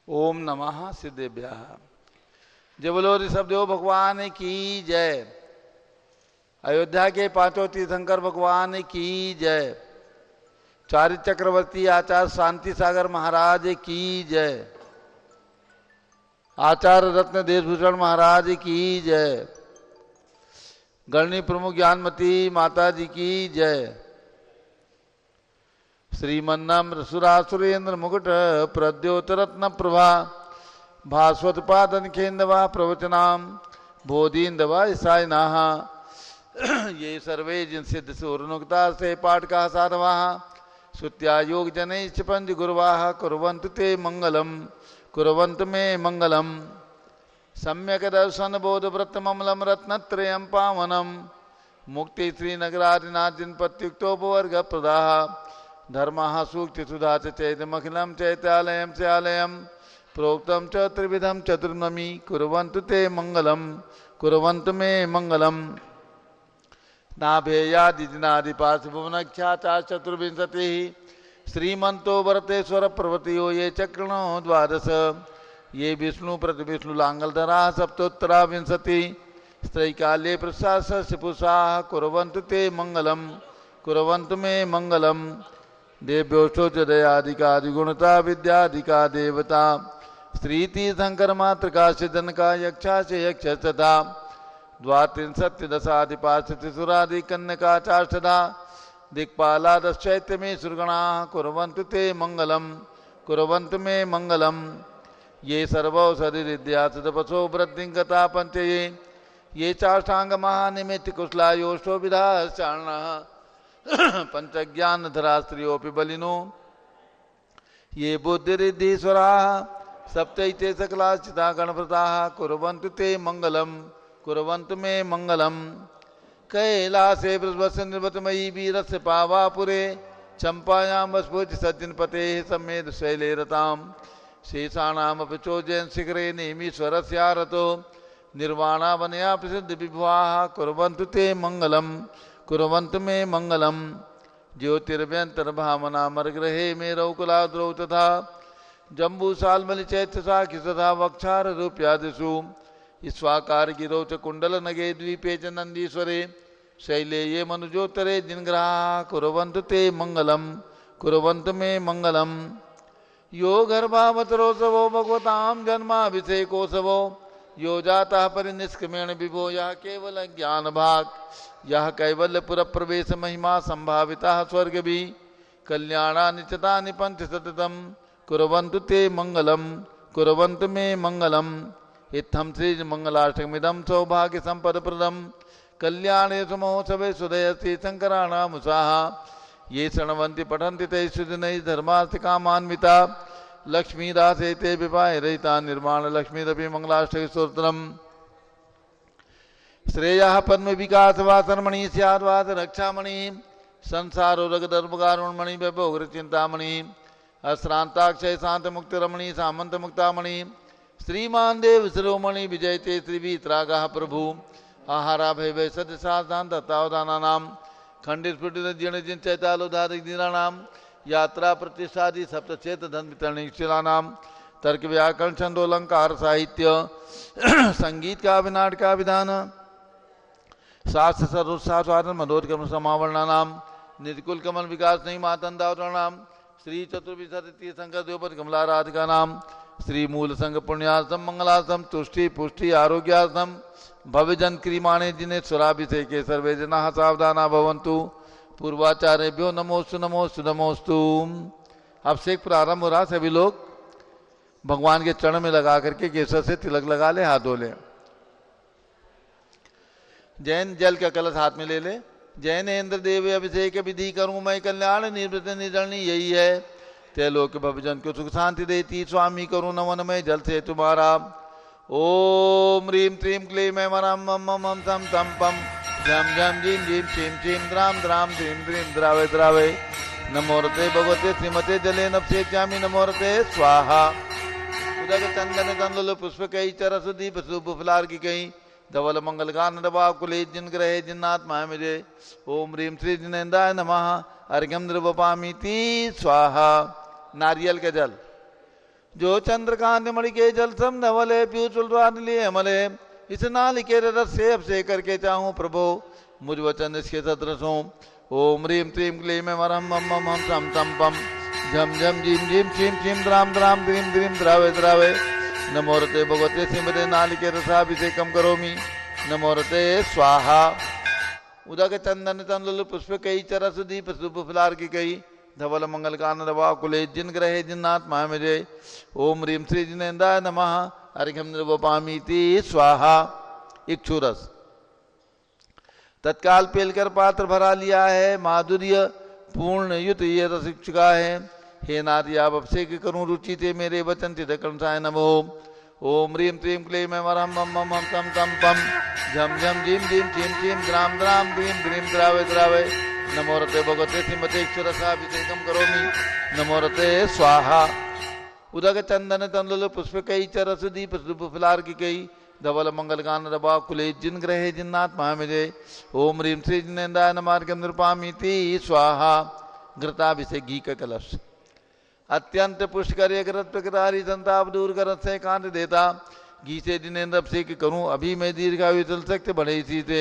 ओम नमः सिद्धेभ्यः। जय बोलो ऋषभदेव भगवान की जय। अयोध्या के पांचों तीर्थंकर भगवान की जय। चारि चक्रवर्ती आचार्य शांति सागर महाराज की जय। आचार्य रत्न देशभूषण महाराज की जय। गणनी प्रमुख ज्ञानमती माता जी की जय। श्रीमन्नम्र सुरासुरेन्द्र मुकुट प्रद्योत रत्न प्रभा भास्वत पादन खेन्दवा प्रवचनाम बोधीन्दवा ईसायनाः ये सर्वे जिन सिद्ध सूर्नुक्ता से पाठ का साधवा श्रुत्या योग जनैश्च पंच गुरुवाः कुर्वन्तु ते मंगलम कुर्वन्तु मे मंगलम। सम्यक दर्शन बोध व्रत ममलम रत्नत्रयं पावनम मुक्ति श्रीनगरादिनाथ जिनपत्युक्तोपवर्ग प्रदाः धर्मः सूक्ति सुधा चैतमखिलम चैत्यालयम स्यालयम प्रोक्तम च त्रिविधम चतुर्नमी कुर्वन्तु ते मंगलम कुर्वन्तु मे मंगलम। नाभेयादिनादि पार्थिभुवनख्याता चतुर्विंशति श्रीमंतो वरतेश्वर प्रवृत्तियो ये चक्रणो द्वादश ये विष्णु प्रति विष्णु लांगलधरा सप्तोत्तरा विंशति स्त्रैकाल्ये प्रशासपुषा कुर्वन्तु ते मंगलम कुर्वन्तु मे मंगलम। देव्योष्टो च दयादिकादिगुणता विद्यादिका देवता श्रीतीर्थंकर मातृका सिद्धनका यक्षा से यक्ष तथा द्वात्रिंशत्यदशादिपार्षतिसुरादि कन्यका चाष्टदा दिक्पालादश्चैत्य में सुरगणा कुर्वन्तु ते मंगलम कुर्वन्तु मे मंगलम। ये सर्वौषधि विद्या तपसो वृद्धिंगता पंचये ये चाष्टांग महानिमित्त कुशलायोष्टो विधाश्चारणः पंचज्ञान धरा स्त्रियोपि बलिनो ये बुद्धिरिद्धीश्वरा सप्तैते सकलाश्चिता गणप्रताः कुर्वन्तु ते मंगलम कुर्वन्तु मे मंगलम। कैलासे वृषभस्य निर्वतमयी वीरस्य पावापुरे चंपायां वस्फुज सज्जनपते सम्मेद शैले रताम शेषाणामपि चोजयन् शिखरे नेमीश्वरस्यारतो निर्वाणावनया प्रसिद्ध विभुवाः कुर्वन्तु ते मंगलम कुर्वन्तु मे मंगलम। ज्योतिर्व्यंतर्भावना मरग्रहे मेरौकुलाद्रौ तथा जम्बूसाल्मलि चैत्य साखि तथा वक्षार रूप्यादिषु स्वाकार गिरौ च कुंडल नगे द्वीपे च नंदीश्वरे शैले ये मनुजोत्तरे जिनग्रहा कुर्वन्तु ते मंगलम कुर्वन्तु मे मंगलम। यो गर्भावतरोत्सवो भगवतां जन्माभिषेकोत्सवो यो जाता परिनिष्क्रमेण विभो यह केवल ज्ञान भाग यह कैवल्यपुर प्रवेश महिमा संभाविता स्वर्ग भी कल्याणानि चितानि पंच सततम कुर्वन्तु ते मंगलम कुर्वन्तु मे मंगलम। इत्थं श्री मंगलाष्टकमिदं सौभाग्य संपद प्रदम कल्याणे महोत्सवे सुदयस्ति शंकराणामुषाः ये शृण्वन्ति पठन्ति तैः सुदिनैः धर्मार्थ कामान्विता लक्ष्मीदासे ते विवाह रहिता निर्माण लक्ष्मीरपि मंगलाष्टक स्तोत्रम्। श्रेयः पद्म विकास वासरमणि स्याद्वाद रक्षामणि संसारो रगदर्भकारुणमणि वैभोग चिंतामणि अश्रांताक्षय शांत मुक्त रमणि सामंत मुक्तामणि श्रीमान देव शिरोमणि विजयते श्रीवीतरागः प्रभु आहारा भय भय सत्य साधन दत्तावधाना नाम खंडित स्फुटित जीर्ण जिन चैतालोधारिक दीनानाम यात्रा प्रतिष्ठादि सप्तचेत धन वितरणीक्षिला नाम तर्क व्याकरण छंदोलंकार साहित्य संगीत का विनाट का विधान शास्त्र सर्वोत्साहन मधोत्कम समावरणा नाम निर्कुल कमल विकास नहीं मातंदावरण नाम श्री चतुर्विंशति शंकर देवपद कमला राधिका नाम श्री मूल संघ पुण्यार्थम मंगलार्थम तुष्टि पुष्टि आरोग्यार्थम भविजन क्रीमाणे जिन्हें स्वराभिषेके सर्वे जना सावधाना भवन्तु पूर्वाचार्यभ्यो नमोस्तु नमोस्तु नमोस्तु। अब से प्रारंभ हो रहा, सभी लोग भगवान के चरण में लगा करके केसर से तिलक लगा ले, हाथ धो ले। जैन जल का कलश हाथ में ले ले। जैन इंद्र देव अभिषेक विधि करूं मैं कल्याण निवृत्त निधरणी यही है त्रिलोक भवजन को सुख शांति देती स्वामी करूं नमन में जल से तुम्हारा। ओम ह्रीं त्रीं क्लीं मैं मरम मम मम सम तम पम झम झम झीम झीम छीम छीम द्राम द्राम ध्रीं द्रीं द्रावे द्रावे नमोरते भगवते श्रीमते जले नपसे जामी नमोरते स्वाहा। उदक चंदन तंदुल पुष्प कई चरस दीप शुभ फलार की कई धवल मंगल गान दबा कुले जिन ग्रहे जिन्नात्मा मुझे ओम ह्रीं श्री जिनेन्द्राय नमः अर्घ्यम द्रवपामीति स्वाहा। नारियल का जल जो चंद्रकांत मणि के जल सम नवले पीयूषुलवानिले अमले इस नालिके रस से अब से करके चाहूं प्रभो मुझ वचन इसके सदृश हो। ओम ह्रीम क्लीम क्लीम वरम मम मम हम सम तम पम झम झम झीम झीम छीम छीम द्राम द्राम द्रीम द्रीम द्रावे द्रावे नमोरते भगवते सिमते नालिके रसाभिषेकम करोमि नमोरते स्वाहा। उदक चंदन तंदुल पुष्प कई चरस दीप शुभ फुलार की कई धवल मंगल कान रवा कुले जिन ग्रहे जिन्नात्मा में जय। ओम ह्रीम श्री जिनेन्द्राय नमः अर्घ्यम निर्वपामीति स्वाहा। इक्षुरस तत्काल पेलकर पात्र भरा लिया है, माधुर्य पूर्ण युत ये रस चुका है। हे नाथ आप अभिषेक करूं रुचि थे मेरे वचन तिदकंसाय नमो। ओम ह्रीम क्लीम क्लीम वरम मम मम हम तम तम पम झम झम झीम झीम छीम छीम द्राम द्राम द्रीम द्रीम द्रावे द्रावे नमोरते भगवते श्रीमते रसाभिषेकम करोमि नमोरते स्वाहा। उदक चंदन तंदुल पुष्प कई चरस दीप शुभ फुलार की कई धवल मंगल कान रवा कुले जिन ग्रहे जिन्नात्मा में जय। ओम ह्रीम श्री जिनेन्द्राय नमार्गम नृपामीति स्वाहा। घृताभिषेक घी का कलश अत्यंत पुष्कर ग्रत प्रकृतारी संताप दूर कर से कांत देता घी से जिनेन्द्र अभिषेक करूं अभी मैं दीर्घायु चल सकते बढ़े इसी से।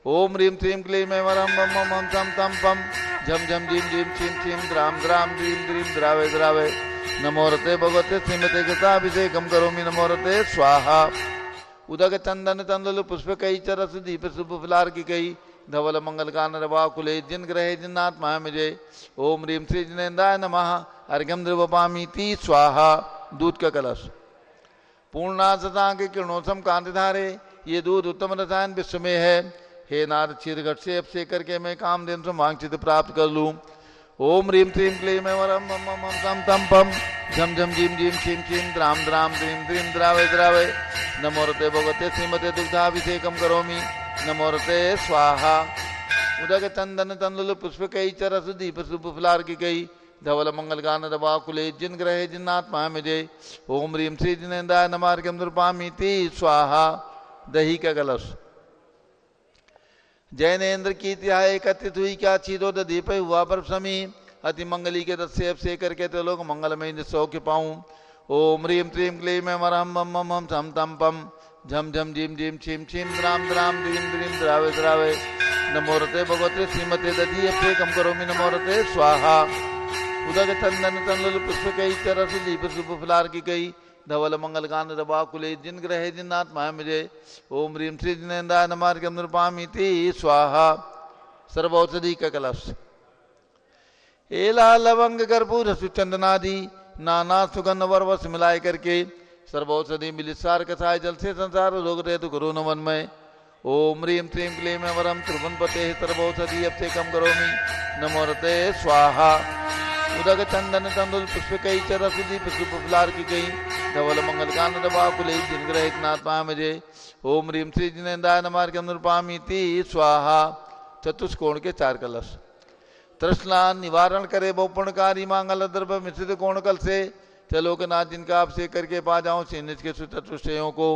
ओम ह्रीम श्रीम क्लीम वरम मम मम हम तम तम पम झम झम झीम झीम छीम छीम द्राम द्राम द्रीम द्रीम द्रावे द्रावे नमोरते भगवते श्रीमते कृताभिषेकम करोमि नमोरते स्वाहा। उदक चंदन तंदुल पुष्प कई चरस दीप शुभ फुलार की कई धवल मंगल कान रवा कुले जिन ग्रहे जिन्नात्मा में जय। ओम ह्रीम श्री जिनेन्द्राय नमः अर्घ्यम निर्वपामीति स्वाहा। दूध का कलश पूर्णासता के किरणोत्सम कांति धारे ये दूध उत्तम रसायन विश्व में है। हे नारद क्षीर घट से अभिषेक करके मैं कामधेनु से वांछित प्राप्त कर लूं। ओम ह्रीम क्लीम क्लीम वरम मम मम हम तम तम पम झम झम झीम झीम छीम छीम द्राम द्राम द्रीम द्रीम द्रावे द्रावे नमोरते भगवते श्रीमते दुग्धाभिषेकम करोमि नमोरते स्वाहा। उदक चंदन तंदुल पुष्प कई चरस दीप शुभ फुलार की कई धवल मंगल गान रवा कुले जिन ग्रहे जिन्नात्मा में जय। ओम ह्रीम श्री जिनेन्द्राय नमार्गम नृपामीति स्वाहा। दही का कलश जैनेन्द्र की तिहाई कथित हुई क्या चीरो दीप हुआ पर समी अति मंगली के रस से अभिषेक करके तो लोग मंगलमय सौख्य पाऊं। ओम ह्रीम क्लीम क्लीम वरम मम मम हम सम तम पम झम झम झीम झीम छीम छीम द्राम द्राम द्रीम द्रीम द्रावे द्रावे नमोरते भगवते श्रीमते दधी अभिषेकम करोमि नमोरते स्वाहा। उदक चंदन तंदुल पुष्प कई चरस दीप शुभ फुलार की कई धवल मंगल कान रवा कुले जिन ग्रहे जिन्नात्मा में जय। ओम ह्रीम श्री जिनेन्द्राय नमार्गम नृपामीति स्वाहा। सर्वौषधि का कलश एला लवंग कर्पूर सुचंदनादि नाना सुगंध वर्वस मिलाए करके सर्वौषधि मिलिसार कसाय जल से संसार रोग रहे तो करो नवन में। ओम ह्रीम श्रीम क्लीम वरम त्रिभुवन पते सर्वौषधि अभिषेकम करोमि नमोरते स्वाहा। उदक चंदन तंदुल पुष्प कई चरस दीप शुभ फुलार की कई धवल मंगल कान रवा कुले जिन ग्रहे जिन्नात्मा में जय। ओम ह्रीम श्री जिनेन्द्राय नमार्गम नृपामीति स्वाहा। चतुष्कोण के चार कलश तृष्णा निवारण करे बहुपुण्यकारी मांगल द्रव्य मिश्रित कोण कल से चलो के नाथ जिनका अभिषेक करके पा जाऊं सीनिज के सुचतुष्टयों को।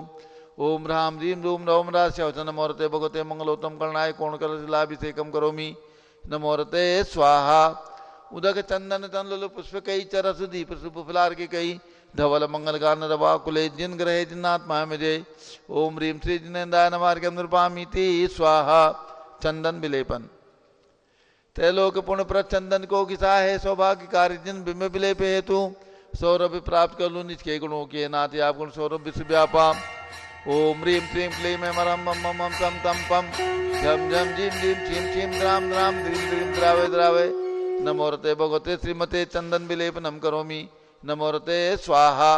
ओम राम रीम रूम रवम राशि नमोरते भगवते मंगलोत्तम करणाय कोण कल शिलाभिषेकम करोमि नमोरते स्वाहा। उदक चंदन तंदुल पुष्प कई चरस दीप शुभ फुलार की कई धवल मंगल गान रवा कुले जिन ग्रहे जिन्नात्मा में जय। ओम ह्रीम श्री जिनेन्द्राय नमार्गम नृपामीति स्वाहा। चंदन विलेपन त्रैलोक पुण्य पर चंदन को घिसा है सौभाग्य कार्य जिन बिंब विलेप हेतु सौरभ प्राप्त कर लूं निज के गुणों के नाथ आप गुण सौरभ विश्व व्यापा। ओम ह्रीम श्रीम क्लीम वरम मम मम हम तम तम पम झम झम झीम झीम छीम छीम द्राम द्राम द्रीम द्रीम द्रावे द्रावे नमोरते भगवते श्रीमते चंदन विलेपनम करोमि नमोरते स्वाहा।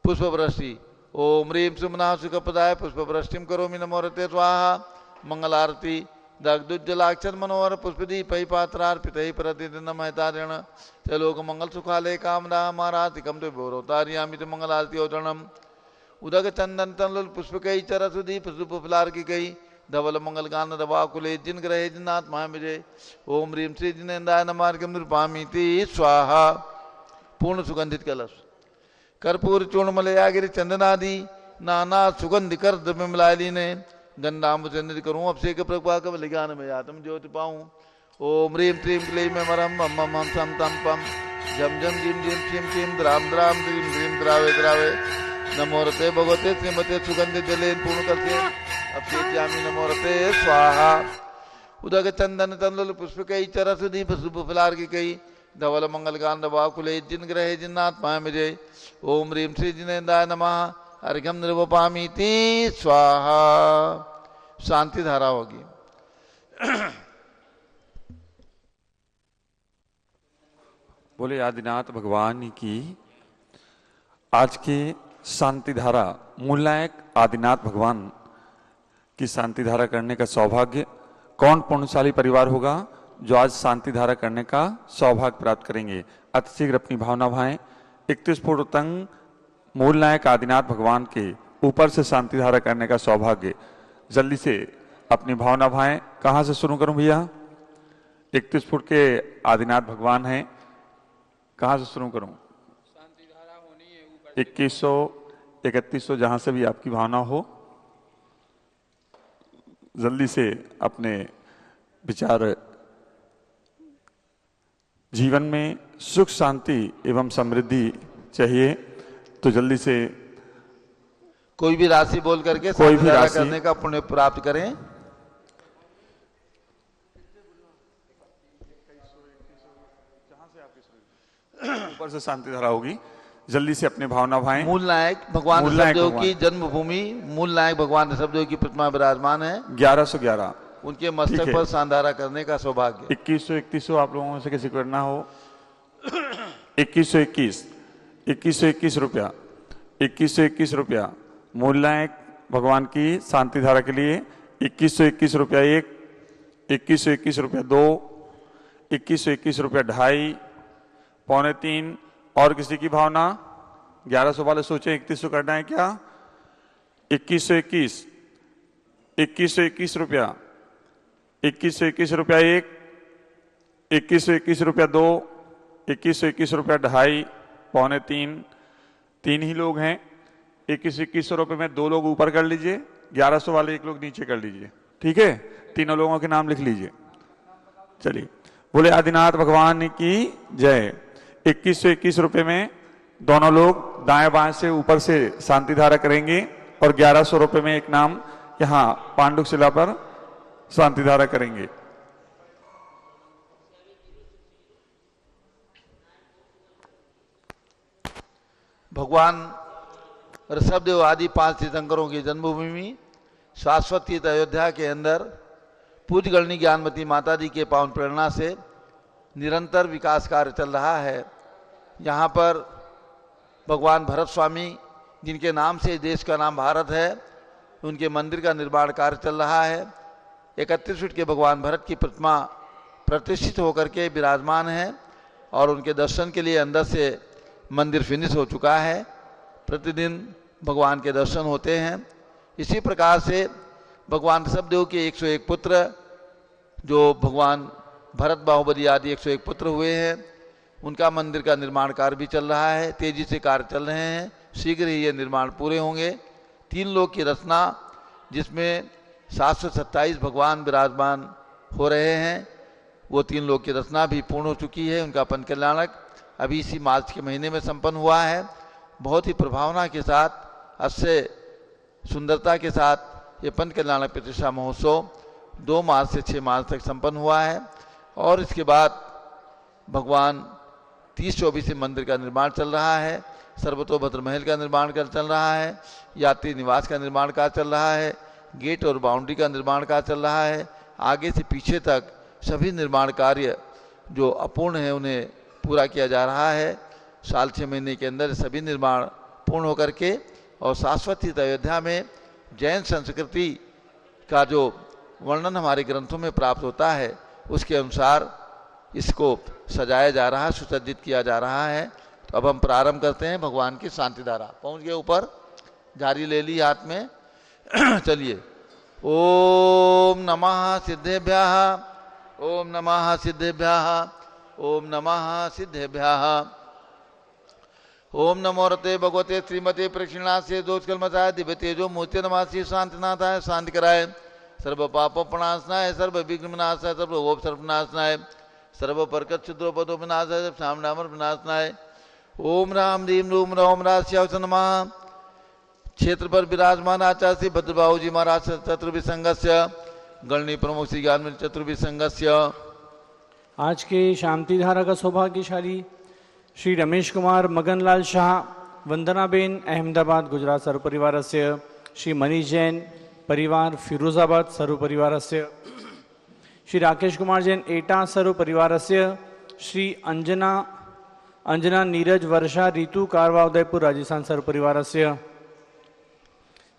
पुष्प वृष्टि ओम ह्रीम सुमना सुखपदाय पुष्प वृष्टिम करोमि नमोरते स्वाहा। मंगल आरती दग्धुज्जलाक्षर मनोहर पुष्पदीप पात्रार्पित प्रतिदिन महतारण लोक मंगल सुखालय कामना मारातिकम तो भोरोतारियामित मंगल आरती औचरणम। उदक चंदन तंदुल पुष्प कई चरस दीप शुभ फुलार की कई धवल मंगल गान रवा कुले जिन ग्रहे जिन्नात्मा में जय। ओम ह्रीम श्री जिनेन्द्राय नमार्गम नृपामीति स्वाहा। पूर्ण सुगंधित कलश कर्पूर चूर्ण मलयागिरी चंदनादि नाना सुगंध कर द्रव्य मिलायली ने गंधाम चंद्रित करूं अभिषेक प्रभा कब ज्ञान में आत्म ज्योति पाऊं। ओम ह्रीम श्रीम क्लीम मरम मम मम हम सम तम पम झम झम झिम झिम छिम छिम द्राम द्राम द्रीम द्रीम द्रावे द्रावे नमो रते भगवते श्रीमते सुगंधि जलेन पूर्ण करते अभ्येत्यामि नमो रते स्वाहा उदक चंदन तंदुल पुष्पकई चरसुधि फलार्घिकई धवल मंगल गांध बाकुले जिन ग्रहे जिन्नात्मा मिजय ओम ह्रीं श्री जिनेन्द्राय नमः अर्घ्यम निर्वपामीति स्वाहा। शांति धारा होगी। बोले आदिनाथ भगवान की। आज की शांति धारा मूलनायक आदिनाथ भगवान की शांति धारा करने का सौभाग्य कौन पुण्यशाली परिवार होगा जो आज शांति धारा करने का सौभाग्य प्राप्त करेंगे। अतिशीघ्र अपनी भावना भाएं। 31 फुट उतंग मूलनायक आदिनाथ भगवान के ऊपर से शांति धारा करने का सौभाग्य जल्दी से अपनी भावना भाएं। कहाँ से शुरू करूं भैया? 31 फुट के आदिनाथ भगवान हैं, कहाँ से शुरू करूं? 2100 3100 जहां से भी आपकी भावना हो जल्दी से अपने विचार। जीवन में सुख शांति एवं समृद्धि चाहिए तो जल्दी से कोई भी राशि बोल करके कोई भी राशि करने का पुण्य प्राप्त करें। ऊपर से शांति धारा होगी, जल्दी से अपने भावना भाएं। मूल नायक भगवान ऋषभदेव की जन्मभूमि मूल नायक भगवान ऋषभदेव की प्रतिमा विराजमान है 1111 उनके मस्तक पर शानदारा करने का सौभाग्य। 2100 आप लोगों में से किसी को करना हो 2121 रुपया 2121 रुपया मूल नायक भगवान की शांति धारा के लिए 2121 रुपया 1 2121 रुपया 2 2121 रुपया 2.5 पौने 3 और किसी की भावना 1100 वाले सोचे 3100 करना है क्या? 2121 रुपया 2121 रुपया 1 2121 रुपया 2 2121 रुपया 2.5 पौने 3 ही लोग हैं। 2100 रुपये में 2 लोग ऊपर कर लीजिए, 1100 वाले 1 लोग नीचे कर लीजिए, ठीक है? तीनों लोगों के नाम लिख लीजिए। चलिए बोले आदिनाथ भगवान की जय। 2121 रुपये में दोनों लोग दाएं बाएं से ऊपर से शांति धारा करेंगे और 1100 रुपये में एक नाम यहाँ पांडुक शिला पर शांति धारा करेंगे। भगवान ऋषभदेव आदि 5 तीर्थंकरों की जन्मभूमि शाश्वत तीर्थ अयोध्या के अंदर पूज्य गणनी ज्ञानमती माता जी के पावन प्रेरणा से निरंतर विकास कार्य चल रहा है। यहाँ पर भगवान भरत स्वामी जिनके नाम से देश का नाम भारत है उनके मंदिर का निर्माण कार्य चल रहा है। 31 फीट के भगवान भरत की प्रतिमा प्रतिष्ठित होकर के विराजमान है और उनके दर्शन के लिए अंदर से मंदिर फिनिश हो चुका है। प्रतिदिन भगवान के दर्शन होते हैं। इसी प्रकार से भगवान ऋषभदेव के 101 पुत्र जो भगवान भरत बाहुबली आदि 101 पुत्र हुए हैं उनका मंदिर का निर्माण कार्य भी चल रहा है। तेजी से कार्य चल रहे हैं, शीघ्र ही ये निर्माण पूरे होंगे। 3 लोक की रचना जिसमें 727 भगवान विराजमान हो रहे हैं वो 3 लोक की रचना भी पूर्ण हो चुकी है। उनका पंच कल्याणक अभी इसी मार्च के महीने में संपन्न हुआ है। बहुत ही प्रभावना के साथ अस्य सुंदरता के साथ ये पंच कल्याणक प्रतिष्ठा महोत्सव 2 मार्च से 6 मार्च तक संपन्न हुआ है और इसके बाद भगवान 30-24 मंदिर का निर्माण चल रहा है। सर्वतोभद्र महल का निर्माण कार्य चल रहा है, यात्री निवास का निर्माण कार्य चल रहा है, गेट और बाउंड्री का निर्माण कार्य चल रहा है। आगे से पीछे तक सभी निर्माण कार्य जो अपूर्ण है उन्हें पूरा किया जा रहा है। साल 6 महीने के अंदर सभी निर्माण पूर्ण होकर के और शाश्वत अयोध्या में जैन संस्कृति का जो वर्णन हमारे ग्रंथों में प्राप्त होता है उसके अनुसार इसको सजाया जा रहा है, सुसज्जित किया जा रहा है। तो अब हम प्रारंभ करते हैं भगवान की शांति धारा। पहुंच गए ऊपर, जारी ले ली हाथ में। चलिए ओम नमः सिद्धेभ्यः, ओम नमः सिद्धेभ्यः, ओम नमः सिद्धेभ्यः। ओम नमो रते भगवते श्रीमते प्रक्षिणास्य दोषकल्मषाय दिव्य तेजो मूर्ति नमासि शांतिनाथाय शांति कराय सर्व पाप प्रणाशनाय सर्व विघ्न विनाशाय सर्व सर्वनाशनाय सर्व परकत शुद्रोपदो विनाशाय श्याम नामर विनाशनाय। ओम राम रीम रूम रोम राश्यावसनमा। क्षेत्र पर विराजमान आचार्य श्री भद्रबाहु जी महाराज चतुर्विसंगस्य गणनी प्रमुख श्री ज्ञान चतुर्विसंगस्य। आज के शांति धारा का सौभाग्यशाली श्री रमेश कुमार मगनलाल शाह, वंदनाबेन अहमदाबाद गुजरात सर्व परिवारस्य। श्री मनीष जैन परिवार फिरोजाबाद सर्व परिवारस्य। श्री राकेश कुमार जैन एटा सर्व परिवारस्य। श्री अंजना नीरज वर्षा ऋतु कारवा उदयपुर राजस्थान सर्व परिवारस्य।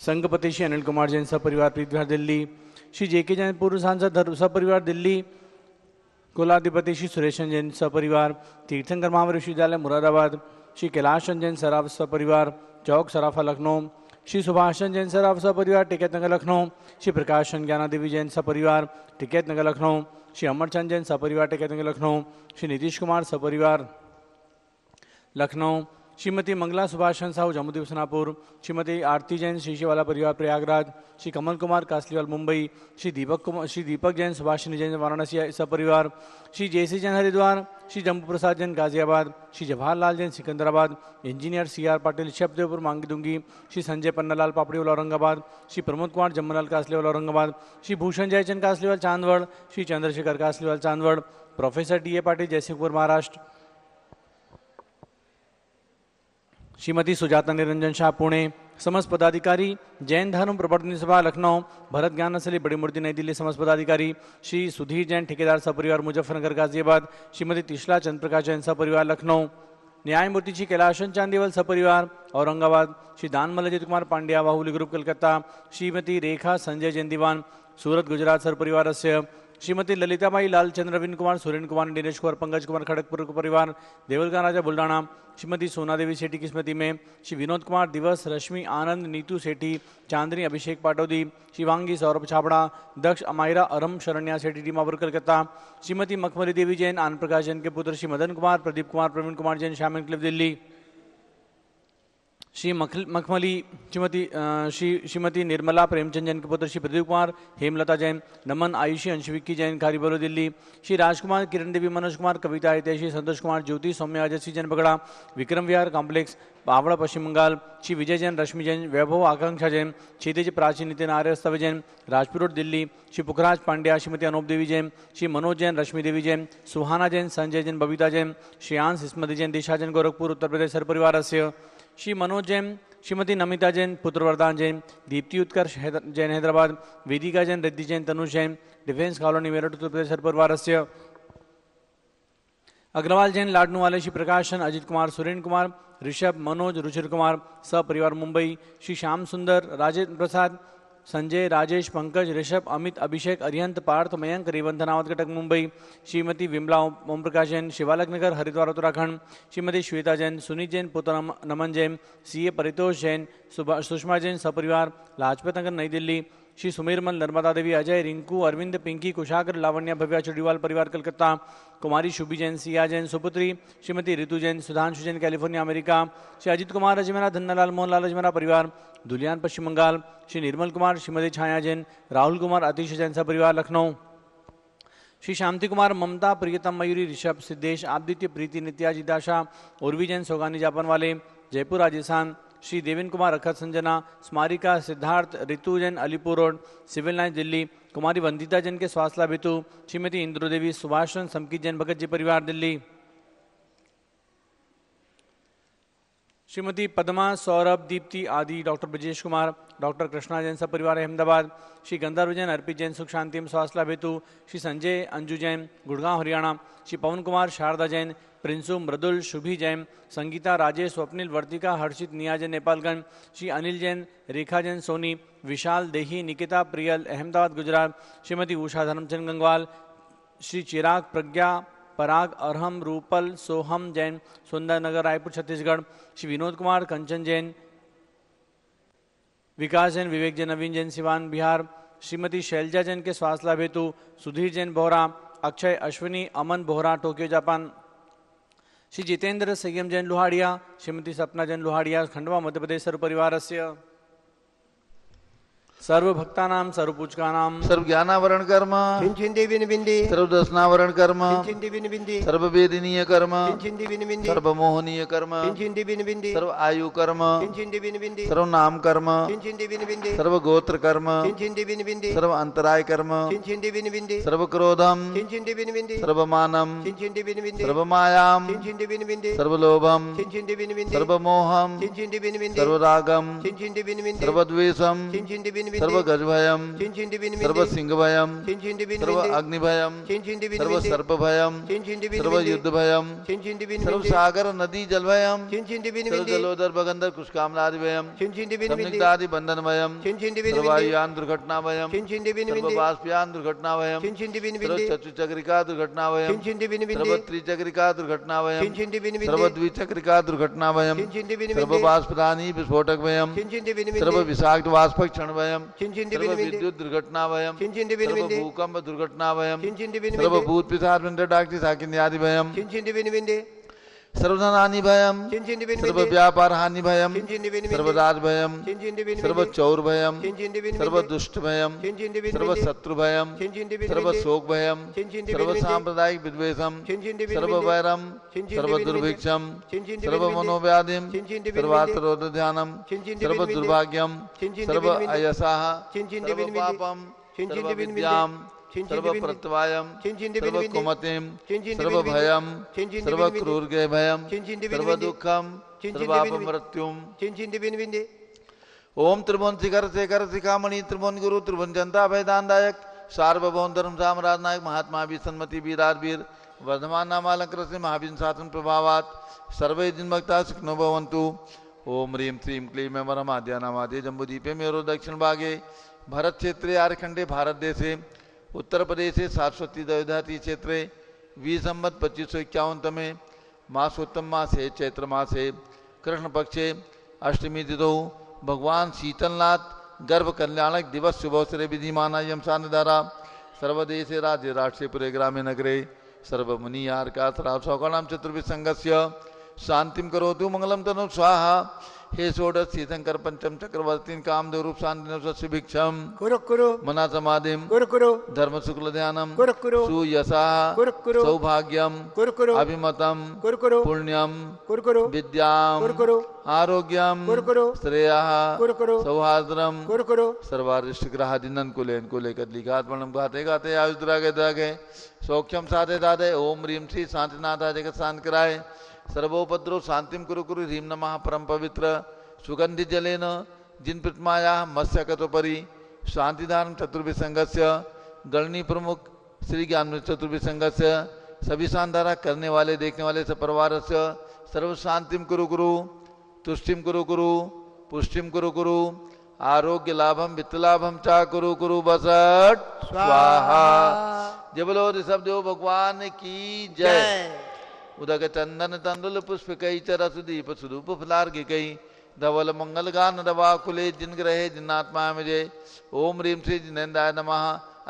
संघपति श्री अनिल कुमार जैन सपरिवार प्रीतविहार दिल्ली। श्री जेके जैन पूर्व सांसद सपरिवार दिल्ली। कुलाधिपति श्री सुरेशन जैन सपरिवार तीर्थंकर महाविश्वविद्यालय मुरादाबाद। श्री कैलाशन जैन सराफ सपरिवार चौक सराफा लखनऊ। श्री सुभाषचंद जैन सराफ सपरिवार टिकैत नगर लखनऊ। श्री प्रकाशन ज्ञाना देवी जैन सपरिवार टिकैत नगर लखनऊ। श्री अमरचंद जैन सपरिवार टिकैत नगर लखनऊ। श्री नीतीश कुमार सपरिवार लखनऊ। श्रीमती मंगला सुभाषचंद साहू जम्मूद्वीप सनापुर। श्रीमती आरती जैन शीशेवाला परिवार प्रयागराज। श्री कमल कुमार कासलीवाल मुंबई। श्री दीपक जैन सुभाषिनी जैन वाराणसी सपरिवार। Shri Jaysi Jain Haridwar. Shri Jambu Prasad Jain Ghaziabad. Shri Jawaharlal Jain Secunderabad. Engineer CR Patil Shabdevpur Mangi Tungi. Shri Sanjay Pannalal Papdiwal Aurangabad. Shri Pramod Kumar Jammulal Kasliwal Aurangabad. Shri Bhushan Jaychand Kasliwal Chandwad. Shri Chandrashekhar Kasliwal Chandwad. Professor DA Patil Jaysingpur Maharashtra. Shrimati Sujata Niranjan Shah Pune. समस्त पदाधिकारी जैन धर्म प्रवर्तन सभा लखनऊ। भरत ज्ञान असली बड़ी मूर्ति नई दिल्ली समस्त पदाधिकारी। श्री सुधीर जैन ठेकेदार सपरिवार मुजफ्फरनगर गाजियाबाद। श्रीमती तिशला चंद्रप्रकाश जैन सपरिवार लखनऊ। न्यायमूर्ति श्री कैलाशन चांदीवाल सपरिवार औरंगाबाद। श्री दानमल अजित कुमार पांड्या बाहुली ग्रुप कलकत्ता। श्रीमती रेखा संजय जैन दीवान सूरत गुजरात सरपरिवारस्य। श्रीमती ललिताबाई लालचंद्र रविंद्र कुमार सुरेंद्र कुमार दिनेश कुमार पंकज कुमार खड़गपुर परिवार देवलगा राजा बुल्डाना। श्रीमती सोना देवी सेठी की स्मृति में श्री विनोद कुमार दिवस रश्मि आनंद नीतू सेठी चांदनी अभिषेक पाटोदी शिवांगी सौरभ छाबड़ा दक्ष अमायरा अरम शरण्या सेठी डीमापुर कलकत्ता। श्रीमती मखमली देवी जैन आनंद प्रकाश जैन के पुत्र श्री मदन कुमार प्रदीप कुमार प्रवीण कुमार जैन श्याम क्लिफ दिल्ली। श्रीमती निर्मला प्रेमचंद जैन के पुत्र श्री प्रदीप कुमार हेमलता जैन नमन आयुषी अंशविक्की जैन खारीबलो दिल्ली। श्री राजकुमार किरण देवी मनोज कुमार कविता हितैषी संतोष कुमार ज्योति सौम्य अजय सिंह जैन बगड़ा विक्रम विहार कॉम्प्लेक्स पावड़ा पश्चिम बंगाल। श्री विजय जैन रश्मि जैन वैभव आकांक्षा जैन क्षितिज प्राची नितिन आर्यस्तव जैन राजपुर रोड दिल्ली। श्री पुखराज पांड्या श्रीमती अनूप देवी जैन श्री मनोज जैन रश्मि देवी जैन सुहाना जैन संजय जैन बबीता जैन श्रेयांश स्मृति जैन दिशा जैन गोरखपुर उत्तर प्रदेश सरपरिवार से। श्री मनोज जैन श्रीमती नमिता जैन पुत्र वरदान जैन दीप्ति उत्कर्ष जैन हैदराबाद वेदिका जैन रिद्धि जैन तनुष जैन डिफेंस कॉलोनी मेरठ उत्तर प्रदेश सरपरिवार से। अग्रवाल जैन लाडनू वाले श्री प्रकाशन अजित कुमार सुरेंद्र कुमार ऋषभ मनोज रुचिर कुमार सपरिवार मुंबई। श्री श्याम सुंदर राजेंद्र प्रसाद संजय राजेश पंकज ऋषभ अमित अभिषेक अरिहंत पार्थ मयंक रेवंत धनावत कटक मुंबई। श्रीमती विमला ओम प्रकाश जैन शिवालक नगर हरिद्वार उत्तराखंड। श्रीमती श्वेता जैन सुनीत जैन पुत्र नमन जैन CA परितोष जैन सुषमा जैन सपरिवार लाजपत नगर नई दिल्ली। श्री सुमेरमल नर्मदा देवी अजय रिंकू अरविंद पिंकी कुशागर लावण्या भव्या चुड़ीवाल परिवार कलकत्ता। कुमारी शुभी जैन सिया जैन सुपुत्री श्रीमती ऋतु जैन सुधांशु जैन कैलिफोर्निया अमेरिका। श्री अजित कुमार अजमेरा धन्नालाल मोहनलाल अजमेरा परिवार दुलियान पश्चिम बंगाल। श्री निर्मल कुमार श्रीमती छाया जैन राहुल कुमार अतीश जैन सपरिवार लखनऊ। श्री शांति कुमार ममता प्रियतम मयूरी ऋषभ सिद्धेश आदित्य प्रीति नित्या जिदाशा उर्वी जैन सोगानी जापान वाले Jaipur Rajasthan. Shri Devendra Kumar Akhat Sanjana Smarika Siddharth Ritu Jain Alipur road civil line Delhi. Kumari Vandita Jain के स्वास्थ्य लाभ हेतु श्रीमती इंद्रो देवी सुभाषचंद समकीत जैन भगत जी परिवार दिल्ली। श्रीमती पद्मा सौरभ दीप्ति आदि डॉक्टर ब्रजेश कुमार डॉक्टर कृष्णा जैन सब परिवार अहमदाबाद। श्री गंधर्व जैन अर्पित जैन सुख शांति स्वास्थ्य लाभ हेतु श्री संजय अंजू जैन गुड़गांव हरियाणा। श्री पवन कुमार शारदा जैन प्रिंसु मृदुल शुभी जैन संगीता राजेश स्वप्निल वर्तिका हर्षित निया जैन नेपालगंज। श्री अनिल जैन रेखा जैन सोनी विशाल देही निकिता प्रियल अहमदाबाद गुजरात। श्रीमती उषा धर्मचंद गंगवाल। श्री चिराग प्रज्ञा पराग अरहम रूपल सोहम जैन सुंदर नगर रायपुर छत्तीसगढ़। श्री विनोद कुमार कंचन जैन विकास जैन विवेक जैन नवीन जैन सिवान बिहार। श्रीमती शैलजा जैन के स्वास्थ्य लाभ हेतु सुधीर जैन बोहरा अक्षय अश्विनी अमन बोहरा टोक्यो जापान। श्री जितेंद्र संयम जैन लोहाड़िया श्रीमती सपना जैन लोहाड़िया खंडवा मध्य प्रदेश सर्व परिवार से। सर्व भक्तानां सर्व पूजकानां सर्व ज्ञानावरण कर्म चिंचिंदी बिन बिंदी सर्व दर्शनावरण कर्म चिंचिंदी बिन बिंदी सर्व वेदनीय कर्म चिंचिंदी बिन बिंदी सर्व मोहनीय कर्म चिंचिंदी बिन बिंदी सर्व आयु कर्म चिंचिंदी बिन बिंदी सर्व नाम कर्म चिंचिंदी बिन बिंदी सर्व गोत्र कर्म चिंचिंदी बिन बिंदी सर्व अंतराय कर्म चिंचिंदी बिन बिंदी सर्व क्रोधम चिंचिंदी बिन बिंदी सर्व मानम चिंचिंदी बिन बिंदी सर्व मायाम चिंचिंदी बिन बिंदी सर्व लोभम चिंचिंदी बिन बिंदी सर्व मोहम चिंचिंदी बिन बिंदी सर्व रागम चिंचिंदी बिन बिंदी सर्व द्वेषम चिंचिंदी बिन सर्व बिंदी गजभयम चिंचिंदी बिन सर्व बिंदी सिंह भयम चिंचिंदी बिन सर्व बिंदी अग्निभयम चिंचिंदी बिन सर्व बिंदी सर्प भयम चिंचिंदी बिन सर्व बिंदी युद्ध भयम चिंचिंदी बिन सर्व बिंदी सागर नदी जल भयम चिंचिंदी बिन सर्व बिंदी जलोदर भगंदर कुशकामनादि भयम चिंचिंदी बिन बिंदी संदिग्धादि बंधन भयम चिंचिंदी बिन सर्व बिंदी वायुयान दुर्घटना भयम चिंचिंदी बिन सर्व बिंदी बाष्पयान दुर्घटना भयम चिंचिंदी बिन सर्व बिंदी चतुचक्रिका दुर्घटना भयम चिंचिंदी बिन सर्व बिंदी त्रिचक्रिका दुर्घटना भयम चिंचिंदी बिन सर्व बिंदी द्विचक्रिका दुर्घटना भयम चिंचिंदी बिन सर्व बिंदी बाष्पदानी विस्फोटक भयम चिंचिंदी बिन सर्व बिंदी विषाक्त वाष्पक क्षण भयम चिंचिंदी सर्व बिन बिंदी विद्युत दुर्घटना भयम चिंचिंदी बिन सर्व बिंदी भूकंप दुर्घटना भयम चिंचिंदी बिन सर्व बिंदी भूत पिशाच विंटर डाक्टी साकिन्यादि भयम चिंचिंदी बिन बिंदी सर्वधनानि भयम चिंचिंदी बिन सर्व बिंदी व्यापार हानि भयम चिंचिंदी बिन सर्व बिंदी राज भयम चिंचिंदी बिन सर्व बिंदी चौर भयम चिंचिंदी बिन सर्व बिंदी दुष्ट भयम चिंचिंदी बिन सर्व बिंदी शत्रु भयम चिंचिंदी बिन सर्व बिंदी शोक भयम चिंचिंदी सर्व बिन बिंदी सांप्रदायिक विद्वेषम चिंचिंदी बिन सर्व बिंदी वैरम चिंचिंदी सर्व बिन बिंदी दुर्भिक्षम चिंचिंदी सर्व बिन बिंदी मनोव्याधिम चिंचिंदी बिन सर्वात्रोध ध्यानम चिंचिंदी सर्व बिन बिंदी दुर्भाग्यम चिंचिंदी सर्व बिन बिंदी अयसाह चिंचिंदी सर्व बिन बिंदी पापम चिंचिंदी सर्व बिन बिंदी विद्याम चिंचिंदी सर्व बिन बिंदी प्रत्यवायम चिंचिंदी बिन सर्व बिंदी कुमतिम चिंचिंदी सर्व बिन बिंदी भयम चिंचिंदी सर्व बिन बिंदी क्रूरगे भयम चिंचिंदी बिन सर्व बिंदी दुःखम चिंचिंदी सर्व बिन बिंदी मृत्युम चिंचिंदी बिन बिंदी ओम त्रिभुवन शिखर शेखर शिखामणि त्रिभुवन गुरु त्रिभुवन जनता भयदानदायक सार्वभौम धर्म साम्राज नायक महात्मा भी सन्मति वीरार वीर वर्धमान नामालंकृत से महावीर शासन प्रभावात सर्वे दिन भक्ता सुखनो भवन्तु। ओम ह्रीं श्रीं क्लीं वरमाद्या नामादे जम्बूदीपे मेरो दक्षिण भागे भरत क्षेत्रे आर्खंडे भारत देशे उत्तर प्रदेशे सारस्वती दयोधाती क्षेत्रे वी संवत 2551 तमे मासोत्तम मासे चैत्र मासे कृष्ण पक्षे अष्टमी तिथौ भगवान शीतलनाथ गर्भ कल्याणक दिवस शुभोत्सरे विधिमाना यमसान द्वारा सर्वदेशे राज्य राष्ट्रीयपुरे ग्रामे नगरे सर्वमुनि आर्का सौकाणाम चतुर्विध संघस्य शांतिम करोतु मंगलम तनु स्वाहा। हे षोडश तीर्थंकर पंचम चक्रवर्ती कामदेव रूप शांति सुभिक्षम कुरु कुरु मना समाधिम कुरु कुरु धर्म शुक्ल ध्यानम कुरु कुरु सुयसा कुरु कुरु सौभाग्यम कुरु कुरु अभिमतम कुरु कुरु पुण्यम कुरु कुरु विद्याम कुरु कुरु आरोग्यम कुरु कुरु श्रेया कुरु कुरु सौहार्द्रम कुरु कुरु सर्वारिष्ट ग्रहादिनन कुलेन कुले कदलिघात वर्णम गाते गाते आयुद्रागे द्रागे सौख्यम साधे दादे ओम ह्रीं श्री शांतिनाथा जगत शांत कराय सर्वोपद्रव शांतिम कुरु कुरु ह्रीं नमः परम पवित्र सुगंधि जलेन जिन प्रतिमाया मत्स्यकतोपरि शांतिधारण चतुर्विध संघस्य गणनी प्रमुख श्री ज्ञान चतुर्विध संघस्य सभी शानदारा करने वाले देखने वाले सपरिवार से सर्व शांतिम कुरु कुरु तुष्टिम कुरु कुरु पुष्टिम कुरु कुरु आरोग्य लाभम वित्त लाभम चा कुरु कुरु बसट स्वाहा। जय बोलो ऋषभ देव भगवान की जय। उदक चंदन तंदुल पुष्प कई चरस दीप सुधूप फलार्घ्य कई धवल मंगल गान दवा कुले जिन ग्रहे जिन्नात्मा मुझे ओम ह्रीं श्री जिनेन्द्राय नमः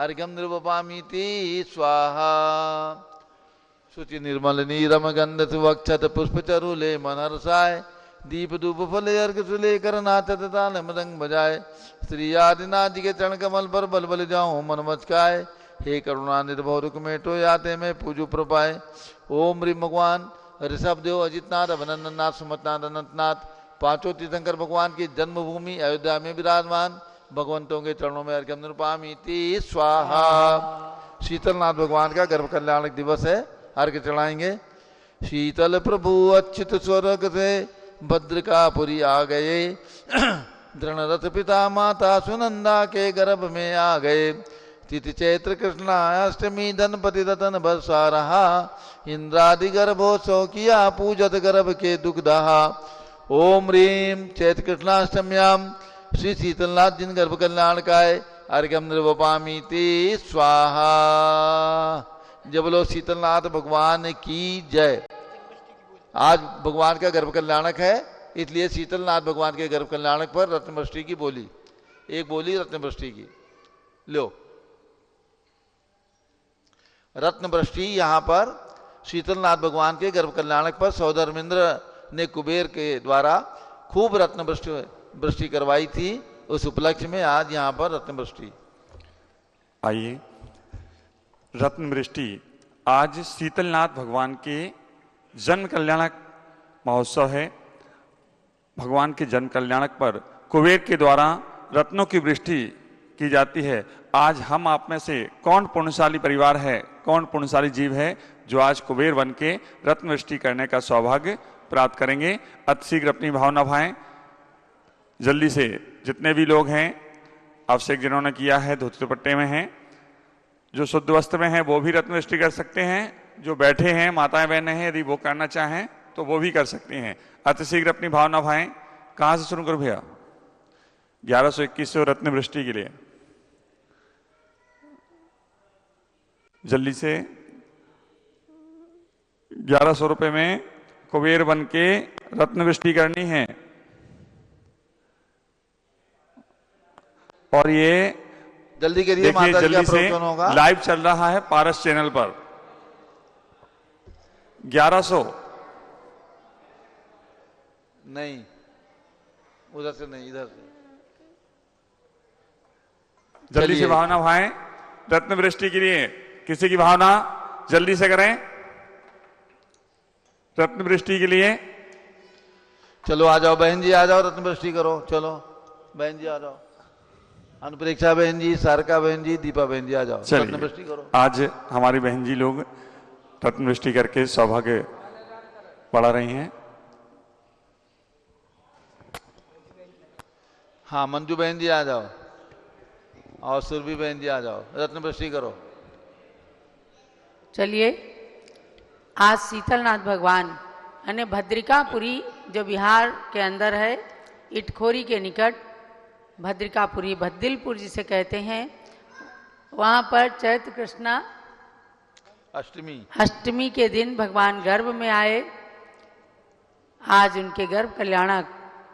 अर्घ्यम निर्वपामीति स्वाहा। शुचि निर्मल नीरम गंध सुवक्षत पुष्प चरुले मनहर्षाय दीप धूप फले अर्घ सुले कर नाचत ताल मृदंग बजाए श्री आदिनाथ जी के चरण कमल पर बल बल जाऊं मन मचकाए हे करुणा निर्भव रुकमेटो याते में पूजू प्रपाए ओम ह्रीं भगवान ऋषभ देव अजितनाथ अभिनंदननाथ सुमतनाथ अनंतनाथ पांचों तीर्थंकर भगवान की जन्मभूमि अयोध्या में विराजमान भगवंतों के चरणों में अर्घ्यम निरूपामीति स्वाहा। शीतलनाथ भगवान का गर्भ कल्याणक दिवस है, अर्घ्य चढ़ाएंगे। शीतल प्रभु अच्युत स्वर्ग से भद्रकापुरी आ गए दृढ़रथ पिता माता सुनंदा के गर्भ में आ गए तिथि चैत्र कृष्णा अष्टमी धनपति रतन बरसा रहा इंद्रादि गर्भोत्सव किया पूजत गर्भ के दुख दहा। ओम ह्रीं चैत्र कृष्णाष्टम्याम श्री शीतलनाथ जिन गर्भ कल्याण काय अर्घ्यम निर्वपामीति स्वाहा। जब बोलो शीतलनाथ भगवान की जय। आज भगवान का गर्भ कल्याणक है, इसलिए शीतलनाथ भगवान के गर्भ कल्याणक पर रत्नवृष्टि की बोली, एक बोली रत्नवृष्टि की लो। रत्नवृष्टि यहाँ पर शीतलनाथ भगवान के गर्भ कल्याणक पर सौधर्मेंद्र ने कुबेर के द्वारा खूब रत्नवृष्टि करवाई थी उस उपलक्ष्य में आज यहाँ पर रत्न वृष्टि। आइए, रत्न वृष्टि आज शीतलनाथ भगवान के जन्म कल्याणक महोत्सव है। भगवान के जन्म कल्याणक पर कुबेर के द्वारा रत्नों की वृष्टि की जाती है। आज हम आप में से कौन पुण्यशाली परिवार है, कौन पुण्यशाली जीव है जो आज कुबेर बन के रत्न वृष्टि करने का सौभाग्य प्राप्त करेंगे। अतिशीघ्र अपनी भावना भाएं। जल्दी से जितने भी लोग हैं, अभिषेक जिन्होंने किया है धोती दुपट्टे में हैं, जो शुद्ध वस्त्र में हैं वो भी रत्न वृष्टि कर सकते हैं। जो बैठे हैं माताएं बहनें हैं, यदि वो करना चाहें तो वो भी कर सकते हैं। अतिशीघ्र अपनी भावना भाएं। कहाँ से शुरू करूं भैया? 1121 रत्न वृष्टि के लिए जल्दी से 1100 रुपए में कुबेर बन के रत्न वृष्टि करनी है। और ये जल्दी करिए, देखिए माता जी का जल्दी से प्रवचन होगा। लाइव चल रहा है पारस चैनल पर। 1100 नहीं, उधर से नहीं, इधर से। जल्दी से चलिए। भावना भाएं रत्न वृष्टि के लिए। किसी की भावना जल्दी से करें रत्न वृष्टि के लिए। चलो आ जाओ बहन जी, आ जाओ, रत्न वृष्टि करो। चलो बहन जी आ जाओ, अनुप्रेक्षा बहन जी, सारका बहन जी, दीपा बहन जी आ जाओ, रत्न वृष्टि चलिए, करो। आज हमारी बहन जी लोग रत्न वृष्टि करके सौभाग्य बढ़ा रही हैं। हाँ, मंजू बहन जी आ जाओ और सुरभि बहन जी आ जाओ, रत्न वृष्टि करो। चलिए, आज शीतलनाथ भगवान यानी भद्रिकापुरी जो बिहार के अंदर है, इटखोरी के निकट भद्रिकापुरी, भद्दिलपुर जिसे कहते हैं, वहाँ पर चैत्र कृष्णा अष्टमी के दिन भगवान गर्भ में आए। आज उनके गर्भ कल्याणक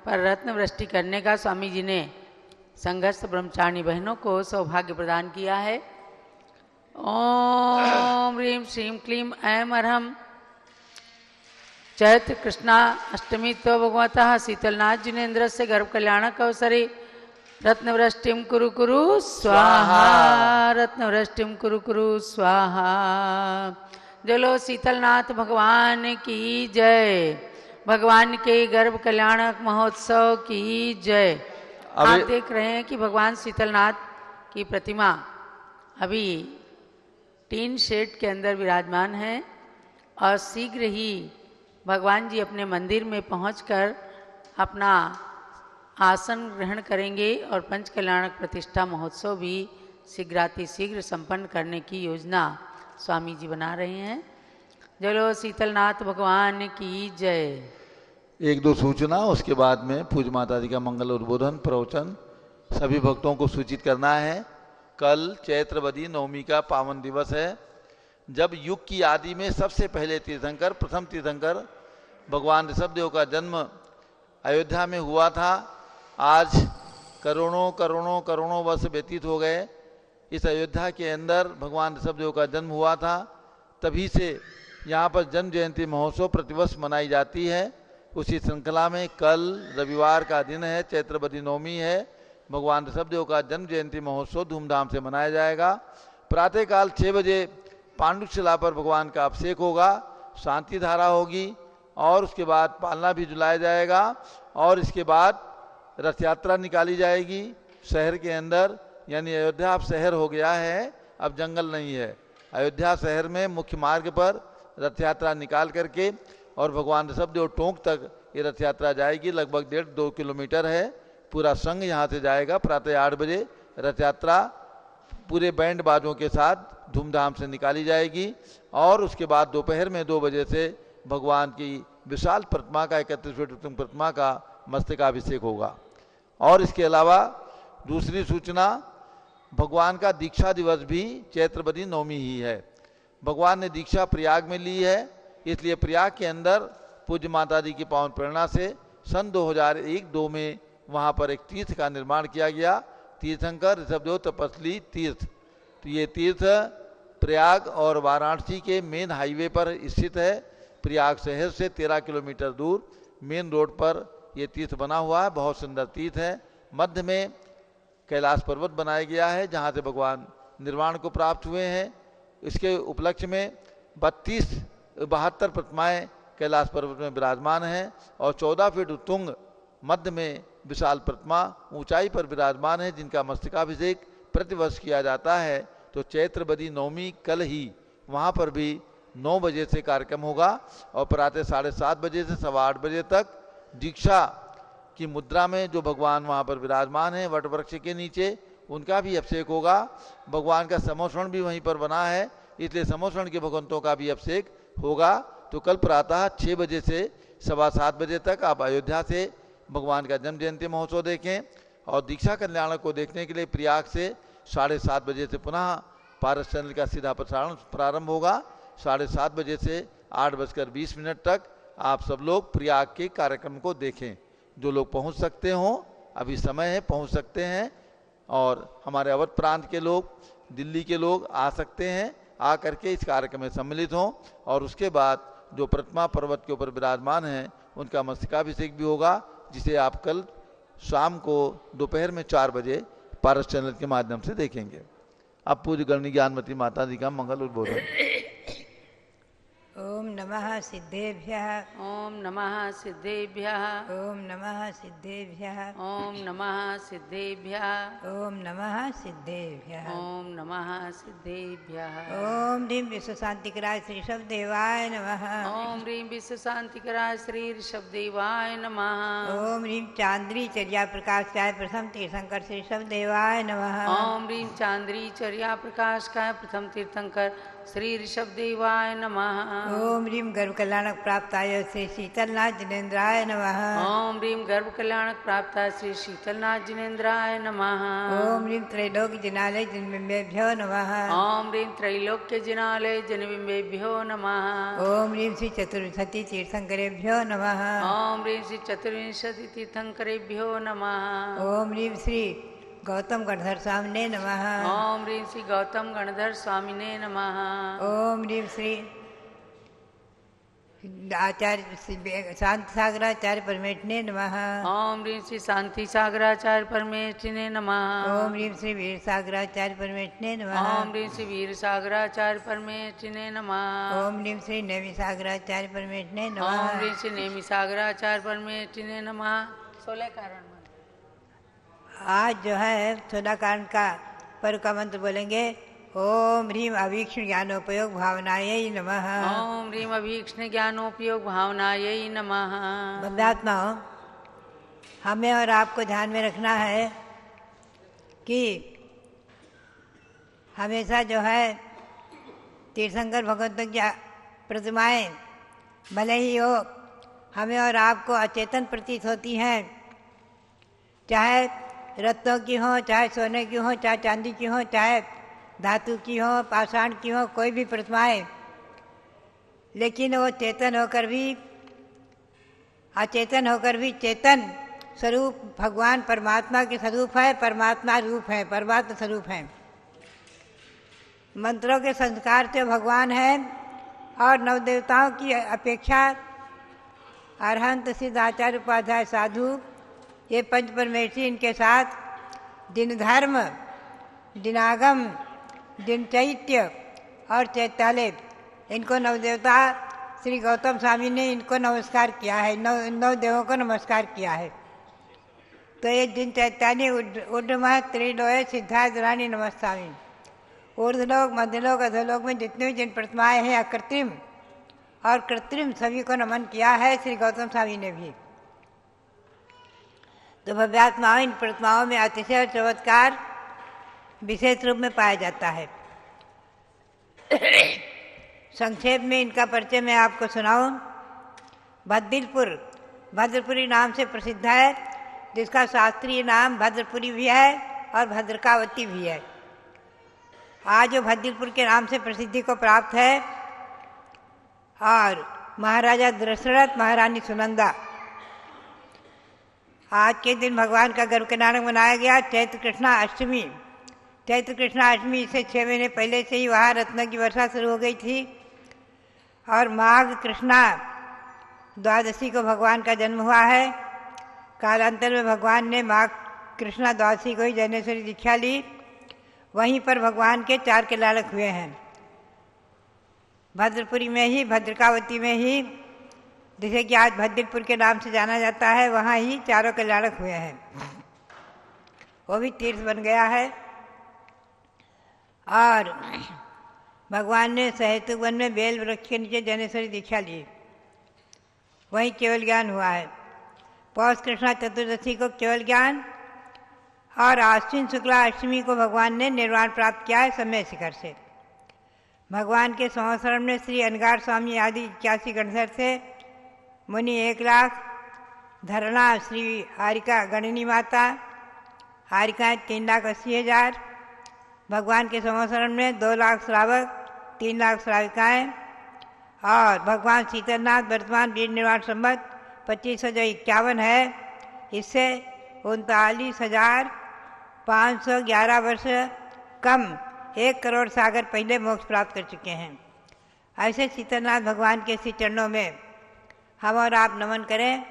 पर रत्न वृष्टि करने का स्वामी जी ने संघस्थ ब्रह्मचारिणी बहनों को सौभाग्य प्रदान किया है। ओम ह्रीं श्रीं क्लीं ऐं अरहम। चैत्र कृष्णा अष्टमी तो भगवतः शीतलनाथ जिनेन्द्र से गर्भ कल्याणक अवसरे रत्नवृष्टिम कुरु कुरु स्वाहा, रत्नवृष्टिम कुरु कुरु स्वाहा। जलो शीतलनाथ भगवान की जय, भगवान के गर्भ कल्याणक महोत्सव की जय। आप देख रहे हैं कि भगवान शीतलनाथ की प्रतिमा अभी टीन शेड के अंदर विराजमान है और शीघ्र ही भगवान जी अपने मंदिर में पहुंचकर अपना आसन ग्रहण करेंगे और पंच कल्याणक प्रतिष्ठा महोत्सव भी शीघ्रातिशीघ्र संपन्न करने की योजना स्वामी जी बना रहे हैं। जलो शीतलनाथ भगवान की जय। एक दो सूचना, उसके बाद में पूज्य माता जी का मंगल उद्बोधन प्रवचन सभी भक्तों को सूचित करना है। कल चैत्रवदी नवमी का पावन दिवस है, जब युग की आदि में सबसे पहले तीर्थंकर, प्रथम तीर्थंकर भगवान ऋषभदेव का जन्म अयोध्या में हुआ था। आज करोड़ों करोड़ों करोड़ों वर्ष व्यतीत हो गए। इस अयोध्या के अंदर भगवान ऋषभदेव का जन्म हुआ था, तभी से यहाँ पर जन्म जयंती महोत्सव प्रतिवर्ष मनाई जाती है। उसी श्रृंखला में कल रविवार का दिन है, चैत्रवदी नवमी है, भगवान ऋषभदेव का जन्म जयंती महोत्सव धूमधाम से मनाया जाएगा। प्रातःकाल 6 बजे पांडुशिला पर भगवान का अभिषेक होगा, शांति धारा होगी और उसके बाद पालना भी झुलाया जाएगा और इसके बाद रथ यात्रा निकाली जाएगी शहर के अंदर। यानी अयोध्या अब शहर हो गया है, अब जंगल नहीं है। अयोध्या शहर में मुख्य मार्ग पर रथ यात्रा निकाल करके और भगवान ऋषभदेव टोंक तक ये रथ यात्रा जाएगी। लगभग 1.5-2 किलोमीटर है। पूरा संघ यहाँ से जाएगा। प्रातः 8 बजे रथ यात्रा पूरे बैंड बाजों के साथ धूमधाम से निकाली जाएगी और उसके बाद दोपहर में 2 बजे से भगवान की विशाल प्रतिमा का 31वें उत्तम प्रतिमा का मस्तकाभिषेक होगा। और इसके अलावा दूसरी सूचना, भगवान का दीक्षा दिवस भी चैत्रवदी नवमी ही है। भगवान ने दीक्षा प्रयाग में ली है, इसलिए प्रयाग के अंदर पूज्य माता जी की पावन प्रेरणा से सन 2001-2 में वहाँ पर एक तीर्थ का निर्माण किया गया, तीर्थंकर ऋषभदेव तपस्वी तीर्थ। तो ये तीर्थ प्रयाग और वाराणसी के मेन हाईवे पर स्थित है। प्रयाग शहर से 13 किलोमीटर दूर मेन रोड पर ये तीर्थ बना हुआ है। बहुत सुंदर तीर्थ है। मध्य में कैलाश पर्वत बनाया गया है जहाँ से भगवान निर्वाण को प्राप्त हुए हैं। इसके उपलक्ष्य में 72 प्रतिमाएं कैलाश पर्वत में विराजमान हैं और 14 फीट उत्तुंग मध्य में विशाल प्रतिमा ऊंचाई पर विराजमान है, जिनका मस्तकाभिषेक प्रतिवर्ष किया जाता है। तो चैत्र बदी नवमी कल ही वहाँ पर भी 9 बजे से कार्यक्रम होगा और प्रातः 7:30 बजे से 8:15 बजे तक दीक्षा की मुद्रा में जो भगवान वहाँ पर विराजमान है वट वृक्ष के नीचे, उनका भी अभिषेक होगा। भगवान का समोषण भी वहीं पर बना है, इसलिए समोषण के भगवंतों का भी अभिषेक होगा। तो कल प्रातः 6 बजे से 7:15 बजे तक आप अयोध्या से भगवान का जन्म जयंती महोत्सव देखें और दीक्षा कल्याण को देखने के लिए प्रयाग से 7:30 बजे से पुनः पारस चैनल का सीधा प्रसारण प्रारंभ होगा। 7:30 बजे से 8:20 तक आप सब लोग प्रयाग के कार्यक्रम को देखें। जो लोग पहुंच सकते हों, अभी समय है, पहुंच सकते हैं। और हमारे अवध प्रांत के लोग, दिल्ली के लोग आ सकते हैं, आ करके इस कार्यक्रम में सम्मिलित हों। और उसके बाद जो प्रतिमा पर्वत के ऊपर विराजमान हैं उनका मस्तकाभिषेक भी होगा, जिसे आप कल शाम को दोपहर में 4 बजे पारस चैनल के माध्यम से देखेंगे। अब पूज्य गणनी ज्ञानमती माता जी का मंगल उद्बोधन। ओम नमः सिद्धेभ्यः। ओम नमः सिद्धेभ्यः। ओम नमः सिद्धेभ्यः। ओम नमः सिद्धेभ्यः। ओम नमः सिद्धेभ्यः। ओम नमः सिद्धेभ्यः। ओम ह्रीं विश्व शांतिकराय श्री शब्देवाय नमः। ओम ह्रीं विश्व शांतिकराय श्री ऋषभदेवाय नमः। ओम ह्रीं चांद्री चर्या प्रकाशाय प्रथम तीर्थंकर श्री शब्देवाय नमः। ओम ह्रीं चांद्री चर्या प्रकाशकाय प्रथम तीर्थंकर श्री ऋषभदेवाय नमः। ओम ह्रीं गर्भ कल्याणक प्राप्ताय श्री शीतलनाथ जिनेन्द्राय नमः। ओम ह्रीं गर्भ कल्याणक प्राप्ताय श्री शीतलनाथ जिनेन्द्राय नमः। ओम ह्रीं त्रैलोक्य जिनालय जिनबिंबेभ्यो नमः। ओम ह्रीं त्रैलोक्य जिनालय जनबिंबेभ्यो नमः। ओम ह्रीं श्री चतुर्विंशति तीर्थंकरेभ्यो नमः। ओम ह्रीं श्री चतुर्विंशति तीर्थंकरेभ्यो नमः। ओम ह्रीं श्री गौतम गणधर स्वामिने नमः। ओम ह्रीं श्री गौतम गणधर स्वामिने नमः। ओम ह्रीं श्री आचार्य शांति सागराचार्य परमेष्ठिने नमः। ओम ह्रीं श्री शांति सागराचार्य परमेष्ठिने नमः। ओम ह्रीं श्री वीर सागराचार्य परमेष्ठिने नमः। ओम ह्रीं श्री वीर सागराचार्य परमेष्ठिने नमः। ओम ह्रीं श्री नेमि सागराचार्य परमेष्ठिने ओम नमः। ह्रीं श्री नेमि सागराचार्य परमेष्ठिने नमः। 16 कारण आज जो है 16 कारण का पर्व का मंत्र बोलेंगे। ओम ह्रीं अभीक्ष्ण ज्ञानोपयोग भावनायै नमः। ओम ह्रीं अभीक्ष्ण ज्ञानोपयोग भावनायै नमः। बंदात्माओं, हमें और आपको ध्यान में रखना है कि हमेशा जो है तीर्थंकर भगवंतों की प्रतिमाएं भले ही हो हमें और आपको अचेतन प्रतीत होती हैं, चाहे रत्नों की हो, चाहे सोने की हो, चाहे चांदी की हो, चाहे धातु की हो, पाषाण की हो, कोई भी प्रतिमाएं, लेकिन वो चेतन होकर भी अचेतन होकर भी चेतन स्वरूप भगवान परमात्मा के स्वरूप है, परमात्मा रूप है, परमात्मा स्वरूप है। मंत्रों के संस्कार से भगवान है और नवदेवताओं की अपेक्षा अरहंत सिद्ध आचार्य उपाध्याय साधु, ये पंच परमेष्ठी, इनके साथ दिन धर्म, दिनागम, दिन चैत्य और चैत्यालय, इनको नवदेवता श्री गौतम स्वामी ने इनको नमस्कार किया है, नौ देवों को नमस्कार किया है। तो ये दिन चैत्यानी उड्डमह त्रिलोय सिद्धाय दुरानी नमस्तामी। ऊर्ध्वलोक, मध्यलोक, अधोलोक में जितने भी जिन प्रतिमाएं हैं अकृत्रिम और कृत्रिम, सभी को नमन किया है श्री गौतम स्वामी ने भी। तो भव्यात्माओं, इन प्रतिमाओं में अतिशय और चमत्कार विशेष रूप में पाया जाता है। संक्षेप में इनका परिचय मैं आपको सुनाऊं। भद्दिलपुर भद्रपुरी नाम से प्रसिद्ध है, जिसका शास्त्रीय नाम भद्रपुरी भी है और भद्रकावती भी है। आज जो भद्दिलपुर के नाम से प्रसिद्धि को प्राप्त है और महाराजा दशरथ, महारानी सुनंदा, आज के दिन भगवान का गर्भ कल्याण मनाया गया। चैत्र कृष्णा अष्टमी, चैत्र कृष्णा अष्टमी से 6 महीने पहले से ही वहाँ रत्न की वर्षा शुरू हो गई थी और माघ कृष्णा द्वादशी को भगवान का जन्म हुआ है। कालांतर में भगवान ने माघ कृष्णा द्वादशी को ही जैनेश्वरी दीक्षा ली। वहीं पर भगवान के 4 कल्याणक हुए हैं। भद्रपुरी में ही, भद्रकावती में ही, जिसे कि आज भद्रपुर के नाम से जाना जाता है, वहाँ ही 4 कल्याणक हुए हैं। वो भी तीर्थ बन गया है। और भगवान ने सहेतु वन में बेल वृक्ष के नीचे जैनेश्वरी दीक्षा ली, वहीं केवल ज्ञान हुआ है। पौष कृष्णा चतुर्दशी को केवल ज्ञान और आश्विन शुक्ला अष्टमी को भगवान ने निर्वाण प्राप्त किया है समय शिखर से। भगवान के संवत्सरण में श्री अनगार स्वामी आदि 81 गणधर थे। मुनि 1 लाख, धरणा श्री हारिका गणिनी माता, हारिकाएँ 3,80,000। भगवान के संवत्सरण में 2 लाख श्रावक, 3 लाख श्राविकाएँ। और भगवान शीतलनाथ वर्तमान वीर निर्वाण संवत 2551 है, इससे 39,511 वर्ष कम 1 करोड़ सागर पहले मोक्ष प्राप्त कर चुके हैं। ऐसे शीतलनाथ भगवान के श्री चरणों में हम और आप नमन करें।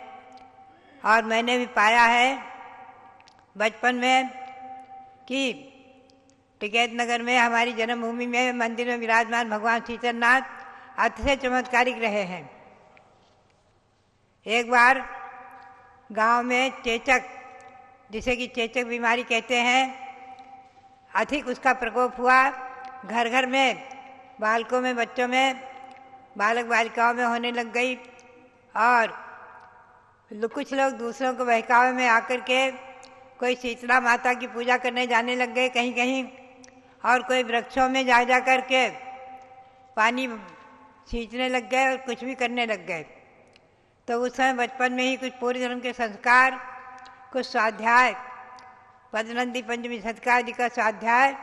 और मैंने भी पाया है बचपन में कि टिकैत नगर में, हमारी जन्मभूमि में, मंदिर में विराजमान भगवान शीतलनाथ अतिशय चमत्कारिक रहे हैं। एक बार गांव में चेचक, जिसे कि चेचक बीमारी कहते हैं, अधिक उसका प्रकोप हुआ। घर घर में, बालकों में, बच्चों में, बालक बालिकाओं में होने लग गई। और कुछ लोग दूसरों को बहकावे में आकर के कोई शीतला माता की पूजा करने जाने लग गए कहीं कहीं, और कोई वृक्षों में जा जा कर के पानी सींचने लग गए और कुछ भी करने लग गए। तो उस समय बचपन में ही कुछ पूर्व जन्म के संस्कार, कुछ स्वाध्याय, पद्मनंदी पंचमी सत्कार का स्वाध्याय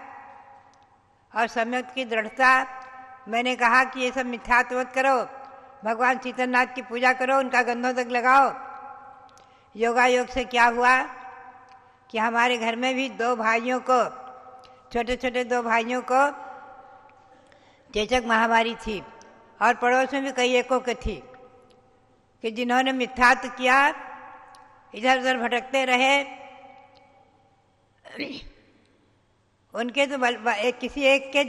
और सम्यक की दृढ़ता, मैंने कहा कि ये सब मिथ्यात्व मत करो, भगवान शीतलनाथ की पूजा करो, उनका गंधोदक लगाओ। योगायोग से क्या हुआ कि हमारे घर में भी 2 भाइयों को, छोटे छोटे 2 भाइयों को चेचक महामारी थी। और पड़ोस में भी कई एकों के थी कि जिन्होंने मिथ्यात्व किया, इधर उधर भटकते रहे। उनके तो किसी एक के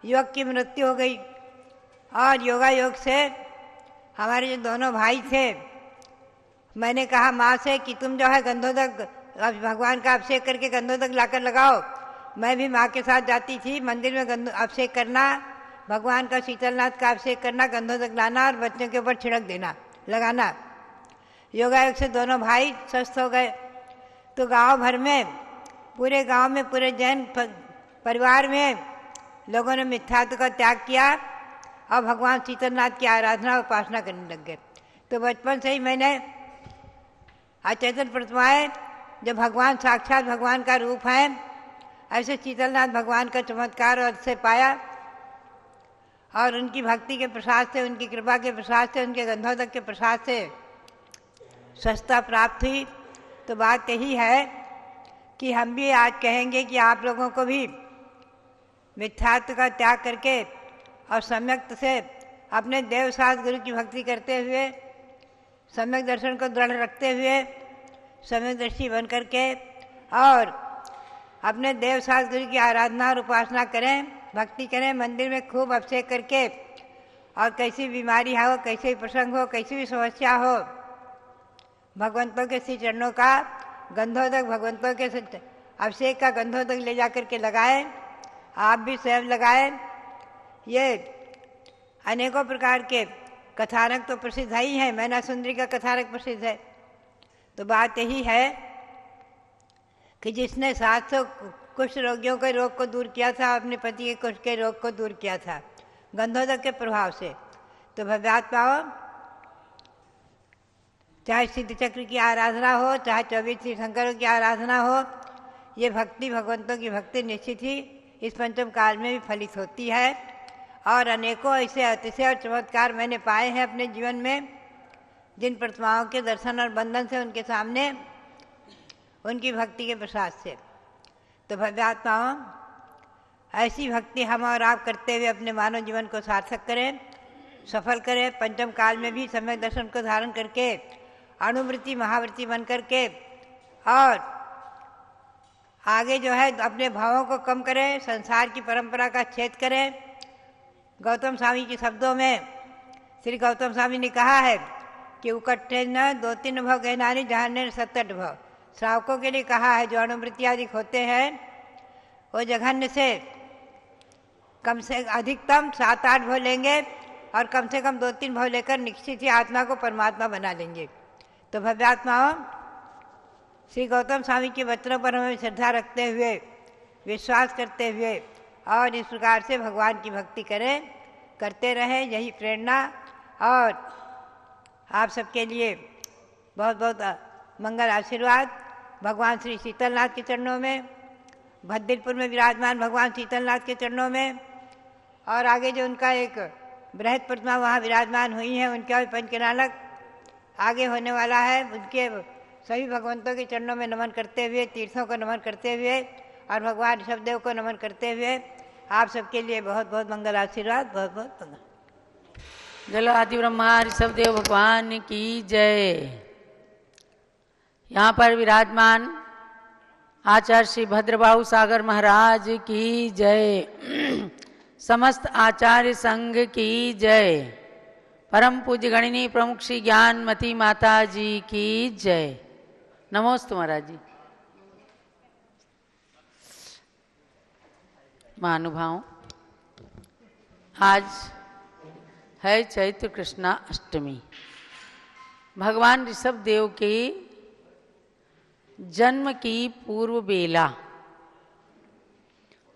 युवक की मृत्यु हो गई। और योगा योग से हमारे जो दोनों भाई थे, मैंने कहा माँ से कि तुम जो है गंधोदक, भगवान का अभिषेक करके गंधोदक लाकर लगाओ। मैं भी माँ के साथ जाती थी मंदिर में अभिषेक करना, भगवान का शीतलनाथ का अभिषेक करना, गंधोदक लाना और बच्चों के ऊपर छिड़क देना, लगाना। योगायोग से दोनों भाई स्वस्थ हो गए। तो गांव भर में, पूरे गांव में, पूरे जैन परिवार में लोगों ने मिथ्यात्व का त्याग किया और भगवान शीतलनाथ की आराधना उपासना करने लग गए। तो बचपन से ही मैंने अचेतन प्रतिमाएँ, जो भगवान साक्षात भगवान का रूप है, ऐसे शीतलनाथ भगवान का चमत्कार और से पाया। और उनकी भक्ति के प्रसाद से, उनकी कृपा के प्रसाद से, उनके गंधोदक के प्रसाद से स्वस्थता प्राप्त हुई। तो बात यही है कि हम भी आज कहेंगे कि आप लोगों को भी मिथ्यात्व का त्याग करके और सम्यक से अपने देवसाद गुरु की भक्ति करते हुए, सम्यक दर्शन को दृढ़ रखते हुए, सम्यक दृष्टि बन करके और अपने देवसाद गुरु की आराधना और उपासना करें, भक्ति करें, मंदिर में खूब अभिषेक करके। और कैसी बीमारी हो, कैसे भी प्रसंग हो, कैसी भी समस्या हो, भगवंतों के श्री चरणों का गंधोदक, भगवंतों के अभिषेक का गंधोदक ले जा करके लगाएं। आप भी स्वयं लगाएं। ये अनेकों प्रकार के कथानक तो प्रसिद्ध ही हैं, मैना सुंदरी का कथानक प्रसिद्ध है। तो बात यही है कि जिसने 700 कुष्ठ रोगियों के रोग को दूर किया था, अपने पति के कुष्ठ के रोग को दूर किया था गंधोदक के प्रभाव से। तो भव्यात्माओं, चाहे सिद्ध चक्र की आराधना हो, चाहे 24 तीर्थंकरों की आराधना हो, ये भक्ति, भगवंतों की भक्ति निश्चित ही इस पंचम काल में भी फलित होती है। और अनेकों ऐसे अतिशय और चमत्कार मैंने पाए हैं अपने जीवन में, जिन प्रतिमाओं के दर्शन और बंधन से, उनके सामने, उनकी भक्ति के प्रसाद से। तो भव्यात्माओं, ऐसी भक्ति हम और आप करते हुए अपने मानव जीवन को सार्थक करें, सफल करें। पंचम काल में भी सम्यक दर्शन को धारण करके, अणुवृत्ति महावृत्ति बन करके और आगे जो है अपने भावों को कम करें, संसार की परंपरा का छेद करें। गौतम स्वामी के शब्दों में श्री गौतम स्वामी ने कहा है कि उकट्ठे न 2-3 भव गहनानी जहाने 7-8 भव। श्रावकों के लिए कहा है जो अनुवृत्तियादि होते हैं वो जघन्य से कम से अधिकतम 7-8 भव लेंगे और कम से कम 2-3 भव लेकर निश्चित ही आत्मा को परमात्मा बना लेंगे। तो भव्यात्माओं, श्री गौतम स्वामी के वचनों पर हमें श्रद्धा रखते हुए, विश्वास करते हुए और इस प्रकार से भगवान की भक्ति करें, करते रहें, यही प्रेरणा। और आप सबके लिए बहुत बहुत मंगल आशीर्वाद भगवान श्री शीतलनाथ के चरणों में, भद्रपुर में विराजमान भगवान शीतलनाथ के चरणों में, और आगे जो उनका एक बृहद प्रतिमा वहाँ विराजमान हुई है उनका भी पंचकनालक आगे होने वाला है, उनके सभी भगवंतों के चरणों में नमन करते हुए, तीर्थों को नमन करते हुए और भगवान ऋषभदेव को नमन करते हुए आप सबके लिए बहुत बहुत मंगल आशीर्वाद। बहुत बहुत मंगल। जल आदि ब्रह्मा ऋषभदेव भगवान की जय। यहाँ पर विराजमान आचार्य श्री भद्रबाहु सागर महाराज की जय। समस्त आचार्य संघ की जय। परम पूज्य गणिनी प्रमुख श्री ज्ञानमती माता जी की जय। नमोस्तु महाराज जी। महानुभाव, आज है चैत्र कृष्णा अष्टमी। भगवान ऋषभदेव के जन्म की पूर्व बेला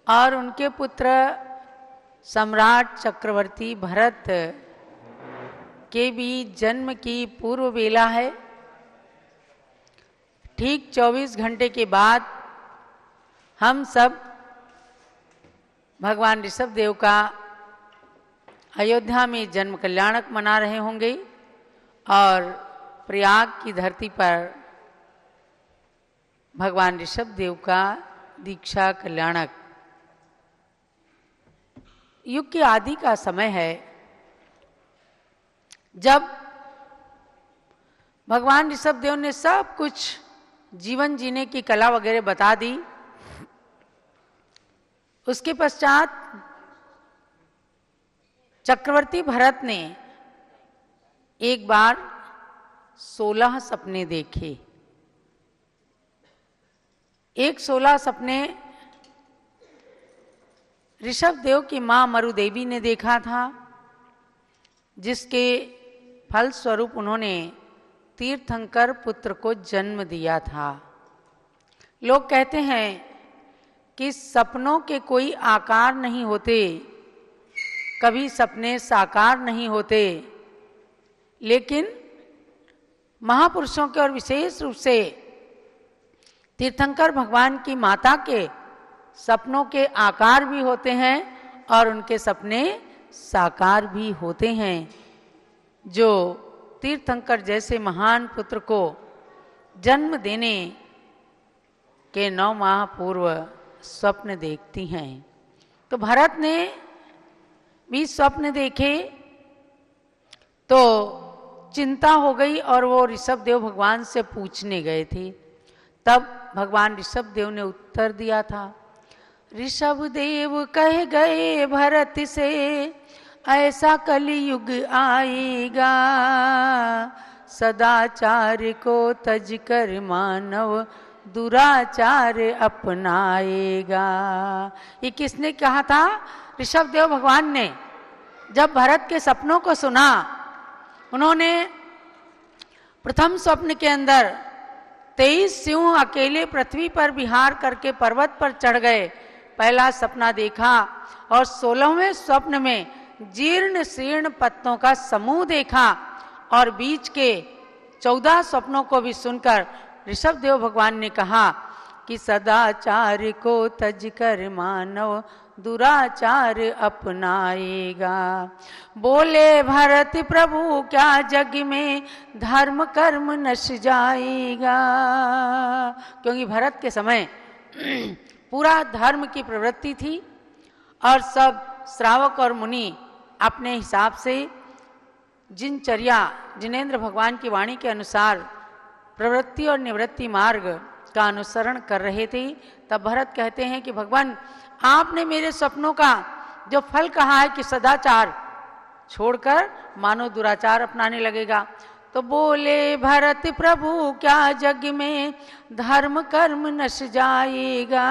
और उनके पुत्र सम्राट चक्रवर्ती भरत के भी जन्म की पूर्व बेला है। ठीक 24 घंटे के बाद हम सब भगवान ऋषभदेव का अयोध्या में जन्म कल्याणक मना रहे होंगे और प्रयाग की धरती पर भगवान ऋषभदेव का दीक्षा कल्याणक। युग के आदि का समय है जब भगवान ऋषभदेव ने सब कुछ जीवन जीने की कला वगैरह बता दी। उसके पश्चात चक्रवर्ती भरत ने एक बार 16 सपने देखे। एक 16 सपने ऋषभदेव की मां मरुदेवी ने देखा था, जिसके फल स्वरूप उन्होंने तीर्थंकर पुत्र को जन्म दिया था। लोग कहते हैं कि सपनों के कोई आकार नहीं होते, कभी सपने साकार नहीं होते, लेकिन महापुरुषों के और विशेष रूप से तीर्थंकर भगवान की माता के सपनों के आकार भी होते हैं और उनके सपने साकार भी होते हैं। जो तीर्थंकर जैसे महान पुत्र को जन्म देने के 9 माह पूर्व स्वप्न देखती हैं। तो भरत ने भी स्वप्न देखे तो चिंता हो गई और वो ऋषभदेव भगवान से पूछने गए थे। तब भगवान ऋषभदेव ने उत्तर दिया था, ऋषभदेव कह गए भरत से ऐसा कलयुग आएगा, सदाचार को तज कर मानव दुराचार अपनाएगा। ये किसने कहा था? ऋषभदेव भगवान ने। जब भरत के सपनों को सुना, उन्होंने प्रथम स्वप्न के अंदर 23 सिंह अकेले पृथ्वी पर विहार करके पर्वत पर चढ़ गए, पहला सपना देखा। और 16वें स्वप्न में जीर्ण शीर्ण पत्तों का समूह देखा। और बीच के 14 स्वप्नों को भी सुनकर ऋषभदेव भगवान ने कहा कि सदाचार को तज कर मानव दुराचार अपनाएगा। बोले भरत प्रभु क्या जग में धर्म कर्म नश जाएगा। क्योंकि भरत के समय पूरा धर्म की प्रवृत्ति थी और सब श्रावक और मुनि अपने हिसाब से जिनचर्या जिनेंद्र भगवान की वाणी के अनुसार प्रवृत्ति और निवृत्ति मार्ग का अनुसरण कर रहे थे। तब भरत कहते हैं कि भगवान, आपने मेरे स्वप्नों का जो फल कहा है कि सदाचार छोड़कर मानो दुराचार अपनाने लगेगा, तो बोले भरत प्रभु क्या जग में धर्म कर्म नश जाएगा।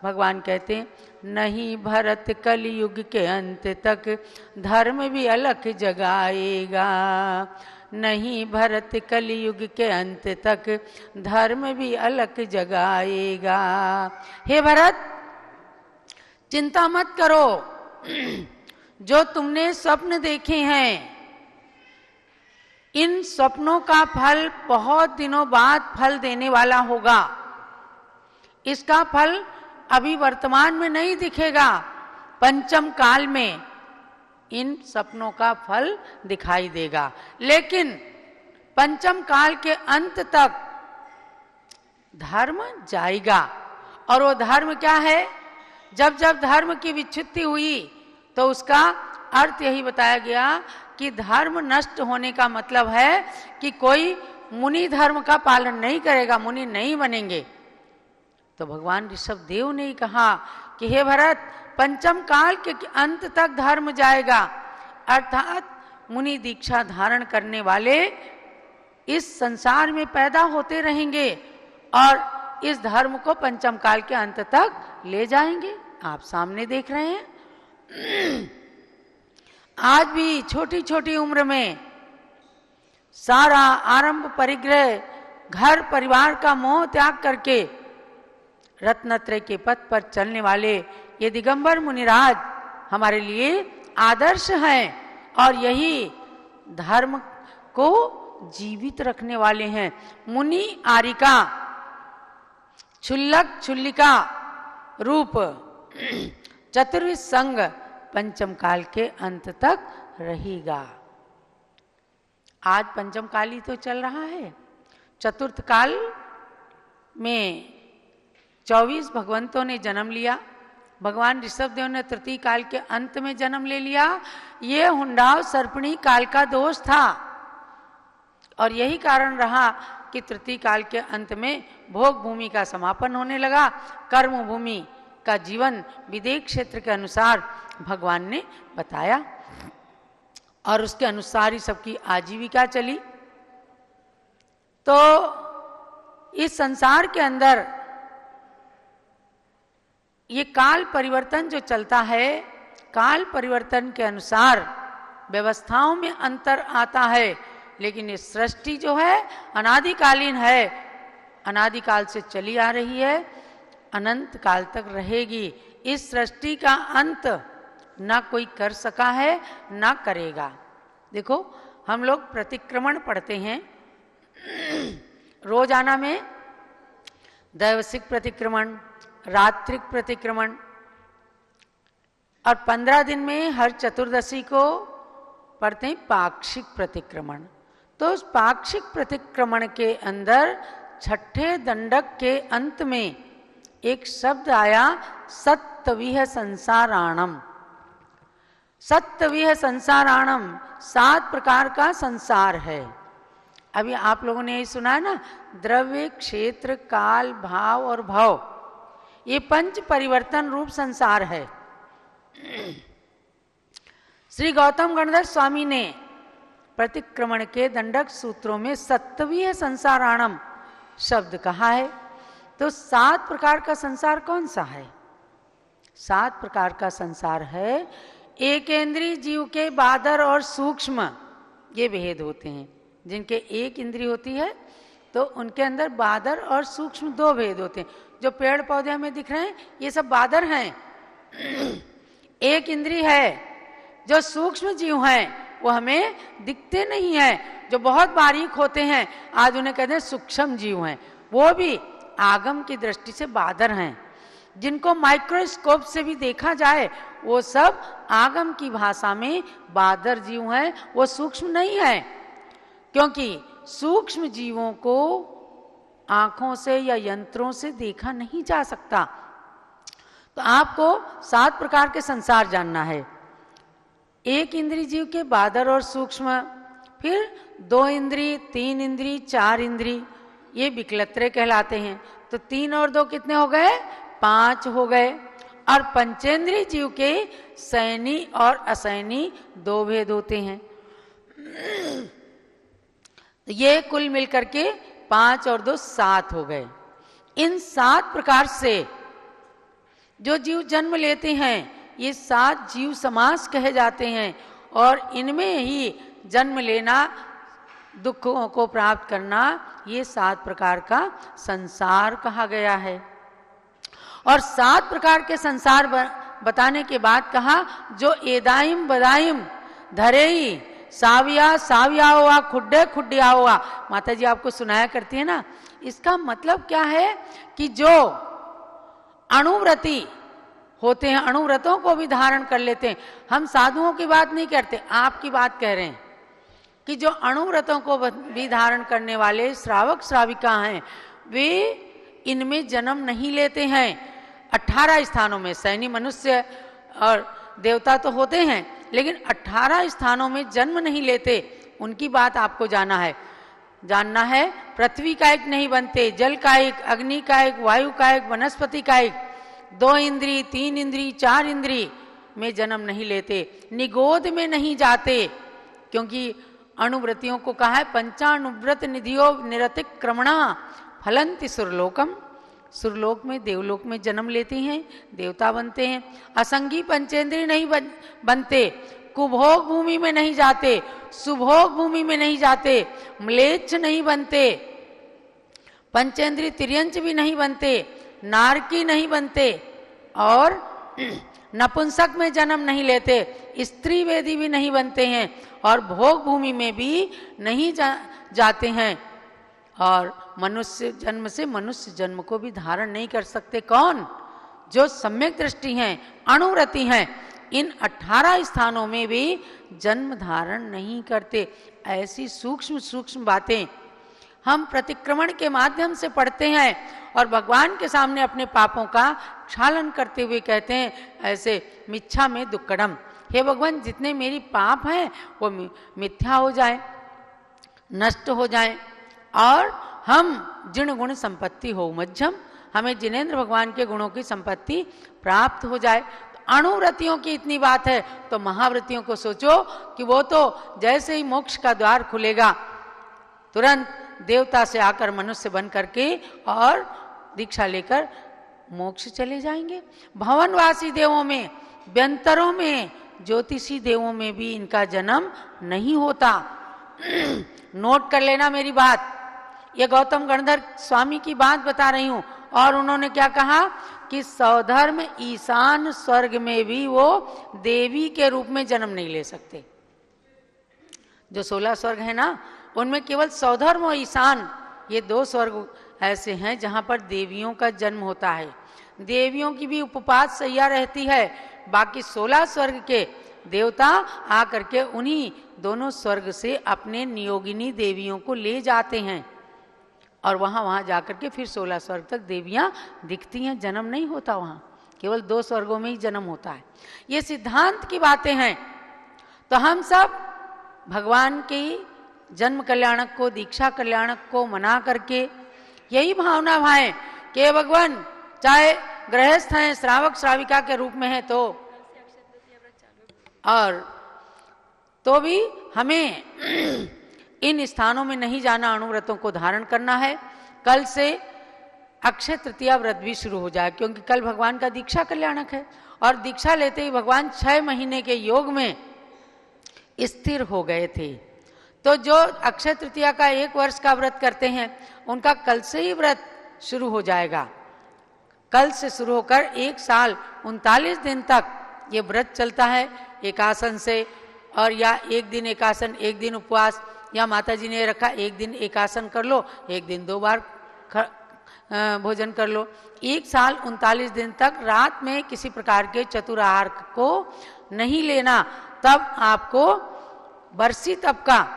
भगवान कहते हैं, नहीं भरत कलयुग के अंत तक धर्म भी अलख जगाएगा। नहीं भरत कलयुग के अंत तक धर्म भी अलख जगाएगा। हे भरत, चिंता मत करो, जो तुमने स्वप्न देखे हैं इन स्वप्नों का फल बहुत दिनों बाद फल देने वाला होगा। इसका फल अभी वर्तमान में नहीं दिखेगा, पंचम काल में इन सपनों का फल दिखाई देगा। लेकिन पंचम काल के अंत तक धर्म जाएगा। और वो धर्म क्या है? जब जब धर्म की विच्छित्ति हुई तो उसका अर्थ यही बताया गया कि धर्म नष्ट होने का मतलब है कि कोई मुनि धर्म का पालन नहीं करेगा, मुनि नहीं बनेंगे। तो भगवान ऋषभ देव ने कहा कि हे भरत, पंचम काल के अंत तक धर्म जाएगा, अर्थात मुनि दीक्षा धारण करने वाले इस संसार में पैदा होते रहेंगे और इस धर्म को पंचम काल के अंत तक ले जाएंगे। आप सामने देख रहे हैं, आज भी छोटी छोटी उम्र में सारा आरंभ परिग्रह, घर परिवार का मोह त्याग करके रत्नत्रय के पथ पर चलने वाले ये दिगंबर मुनिराज हमारे लिए आदर्श हैं और यही धर्म को जीवित रखने वाले हैं। मुनि आरिका क्षुल्लक क्षुल्लिका रूप चतुर्विध संग पंचम काल के अंत तक रहेगा। आज पंचम काल ही तो चल रहा है। चतुर्थ काल में 24 भगवंतों ने जन्म लिया। भगवान ऋषभ देव ने तृतीय काल के अंत में जन्म ले लिया। ये हुंडाव सर्पणी काल का दोष था और यही कारण रहा कि तृतीय काल के अंत में भोग भूमि का समापन होने लगा। कर्म भूमि का जीवन विदेह क्षेत्र के अनुसार भगवान ने बताया और उसके अनुसार ही सबकी आजीविका चली। तो इस संसार के अंदर ये काल परिवर्तन जो चलता है, काल परिवर्तन के अनुसार व्यवस्थाओं में अंतर आता है, लेकिन ये सृष्टि जो है अनादिकालीन है, अनादिकाल से चली आ रही है, अनंत काल तक रहेगी। इस सृष्टि का अंत ना कोई कर सका है ना करेगा। देखो, हम लोग प्रतिक्रमण पढ़ते हैं रोजाना में, दैवसिक प्रतिक्रमण, रात्रिक प्रतिक्रमण, और 15 दिन में हर चतुर्दशी को पढ़ते हैं पाक्षिक प्रतिक्रमण। तो उस पाक्षिक प्रतिक्रमण के अंदर छठे दंडक के अंत में एक शब्द आया, सत्तविह संसाराणम। सत्तविह संसाराणम 7 प्रकार का संसार है। अभी आप लोगों ने यही सुना है ना, द्रव्य, क्षेत्र, काल, भाव और भव, ये 5 परिवर्तन रूप संसार है। श्री गौतम गणधर स्वामी ने प्रतिक्रमण के दंडक सूत्रों में सत्तवीय संसाराणम शब्द कहा है। तो 7 प्रकार का संसार कौन सा है? 7 प्रकार का संसार है। एकेंद्रीय जीव के बादर और सूक्ष्म ये भेद होते हैं। जिनके एक इंद्री होती है तो उनके अंदर बादर और सूक्ष्म 2 भेद होते हैं। जो पेड़ पौधे में दिख रहे हैं ये सब बादर हैं। एक इंद्री है। जो सूक्ष्म जीव हैं वो हमें दिखते नहीं हैं, जो बहुत बारीक होते हैं, आज उन्हें कहते हैं सूक्ष्म जीव हैं, वो भी आगम की दृष्टि से बादर हैं। जिनको माइक्रोस्कोप से भी देखा जाए वो सब आगम की भाषा में बादर जीव हैं, वो सूक्ष्म नहीं है। क्योंकि सूक्ष्म जीवों को आंखों से या यंत्रों से देखा नहीं जा सकता। तो आपको 7 प्रकार के संसार जानना है। एक इंद्रिय जीव के बादर और सूक्ष्म, फिर 2 इंद्रिय, 3 इंद्रिय, 4 इंद्रिय, ये विकलत्रय कहलाते हैं। तो 3 और 2 कितने हो गए? 5 हो गए। और पंचेंद्रिय जीव के शयनी और अशयनी 2 भेद होते हैं। ये कुल मिलकर के 5 और 2 7 हो गए। इन 7 प्रकार से जो जीव जन्म लेते हैं ये 7 जीव समास कहे जाते हैं, और इनमें ही जन्म लेना, दुखों को प्राप्त करना, ये 7 प्रकार का संसार कहा गया है। और 7 प्रकार के संसार बताने के बाद कहा जो एदाइम बदाइम धरेई साविया साविया हुआ खुड्डे खुड्डिया हुआ। माता जी आपको सुनाया करती है ना, इसका मतलब क्या है कि जो अणुव्रती होते हैं, अणुव्रतों को भी धारण कर लेते हैं। हम साधुओं की बात नहीं करते, आपकी बात कह रहे हैं कि जो अणुव्रतों को भी धारण करने वाले श्रावक श्राविका हैं, वे इनमें जन्म नहीं लेते हैं। 18 स्थानों में सैनी मनुष्य और देवता तो होते हैं, लेकिन 18 स्थानों में जन्म नहीं लेते। उनकी बात आपको जानना है। पृथ्वी का एक नहीं बनते, जल का एक, अग्नि का एक, वायु का एक, वनस्पति का एक, 2 इंद्री, 3 इंद्री, 4 इंद्री में जन्म नहीं लेते, निगोद में नहीं जाते, क्योंकि अणुव्रतियों को कहा है पंचाणुव्रत निधियो निरतिक्रमणा फलंति सुरलोकम। सुरलोक में, देवलोक में जन्म लेते हैं, देवता बनते हैं। असंगी पंचेंद्रिय नहीं बनते, कुभोग भूमि में नहीं जाते, सुभोग भूमि में नहीं जाते, म्लेच्छ नहीं बनते, पंचेंद्रिय तिर्यंच भी नहीं बनते, नारकी नहीं बनते, और नपुंसक में जन्म नहीं लेते, स्त्री वेदी भी नहीं बनते हैं, और भोग भूमि में भी नहीं जाते हैं, और मनुष्य जन्म से मनुष्य जन्म को भी धारण नहीं कर सकते। कौन? जो सम्यक दृष्टि हैं, अणुव्रति हैं, इन 18 स्थानों में भी जन्म धारण नहीं करते। ऐसी सूक्ष्म सूक्ष्म बातें हम प्रतिक्रमण के माध्यम से पढ़ते हैं, और भगवान के सामने अपने पापों का क्षालन करते हुए कहते हैं ऐसे मिच्छा में दुक्कड़म, हे भगवान जितने मेरी पाप हैं वो मिथ्या हो जाए, नष्ट हो जाए, और हम जिण गुण संपत्ति हो मध्यम, हमें जिनेन्द्र भगवान के गुणों की संपत्ति प्राप्त हो जाए। तो अणुव्रतियों की इतनी बात है, तो महाव्रतियों को सोचो कि वो तो जैसे ही मोक्ष का द्वार खुलेगा तुरंत देवता से आकर मनुष्य बन करके और दीक्षा लेकर मोक्ष चले जाएंगे। भवनवासी देवों में, व्यंतरों में, ज्योतिषी देवों में भी इनका जन्म नहीं होता। नोट कर लेना मेरी बात, ये गौतम गणधर स्वामी की बात बता रही हूं। और उन्होंने क्या कहा कि सौधर्म ईशान स्वर्ग में भी वो देवी के रूप में जन्म नहीं ले सकते। जो 16 स्वर्ग है ना, उनमें केवल सौधर्म और ईशान, ये 2 स्वर्ग ऐसे हैं जहां पर देवियों का जन्म होता है। देवियों की भी उपपात सैया रहती है, बाकी 16 स्वर्ग के देवता आकर के उन्हीं दोनों स्वर्ग से अपने नियोगिनी देवियों को ले जाते हैं, और वहां जाकर के फिर 16 स्वर्ग तक देवियां दिखती हैं। जन्म नहीं होता वहां, केवल 2 स्वर्गों में ही जन्म होता है। ये सिद्धांत की बातें हैं। तो हम सब भगवान की जन्म कल्याणक को, दीक्षा कल्याणक को मना करके यही भावना भाएं कि भगवान चाहे गृहस्थ हैं, श्रावक श्राविका के रूप में है तो भी हमें इन स्थानों में नहीं जाना, अणुव्रतों को धारण करना है। कल से अक्षय तृतीया व्रत भी शुरू हो जाए, क्योंकि कल भगवान का दीक्षा कल्याणक है, और दीक्षा लेते ही भगवान 6 महीने के योग में स्थिर हो गए थे। तो जो अक्षय तृतीया का 1 वर्ष का व्रत करते हैं, उनका कल से ही व्रत शुरू हो जाएगा। कल से शुरू होकर 1 साल 39 दिन तक ये व्रत चलता है, एकासन से, और या 1 दिन एकासन, 1 दिन उपवास, या माता जी ने रखा 1 दिन एकासन कर लो, 1 दिन 2 बार भोजन कर लो। 1 साल 39 दिन तक रात में किसी प्रकार के चतुर आहार को नहीं लेना, तब आपको बरसी तप का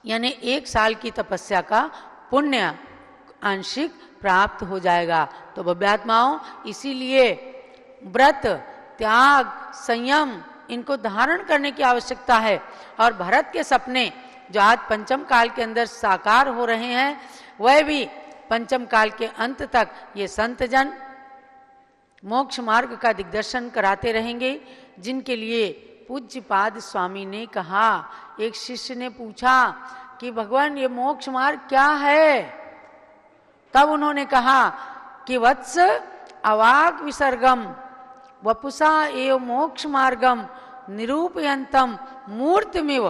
यानी 1 साल की तपस्या का पुण्य आंशिक प्राप्त हो जाएगा। तो बब्यात्माओं, इसीलिए व्रत, त्याग, संयम इनको धारण करने की आवश्यकता है। और भरत के सपने जो आज पंचम काल के अंदर साकार हो रहे हैं, वह भी पंचम काल के अंत तक ये संत जन मोक्ष मार्ग का दिग्दर्शन कराते रहेंगे, जिनके लिए पूज्यपाद स्वामी ने कहा। एक शिष्य ने पूछा कि भगवान ये मोक्ष मार्ग क्या है? तब उन्होंने कहा कि वत्स अवाक विसर्गम वपुषा एव मोक्ष मार्गम निरूपयंतम मूर्तिमिव।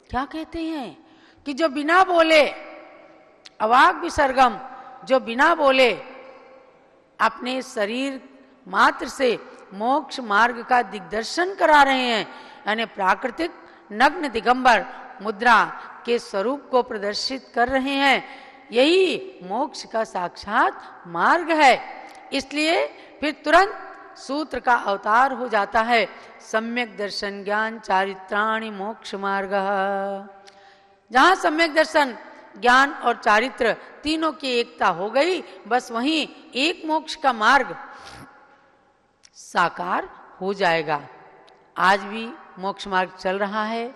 क्या कहते हैं कि जो बिना बोले, अवाक विसर्गम, जो बिना बोले अपने शरीर मात्र से मोक्ष मार्ग का दिग्दर्शन करा रहे हैं, यानी प्राकृतिक नग्न दिगंबर मुद्रा के स्वरूप को प्रदर्शित कर रहे हैं, यही मोक्ष का साक्षात मार्ग है। इसलिए फिर तुरंत सूत्र का अवतार हो जाता है, सम्यक दर्शन ज्ञान चारित्राणि मोक्ष मार्ग। जहां सम्यक दर्शन ज्ञान और चारित्र तीनों की एकता हो गई, बस वहीं एक मोक्ष का मार्ग साकार हो जाएगा। आज भी मोक्ष मार्ग चल रहा है,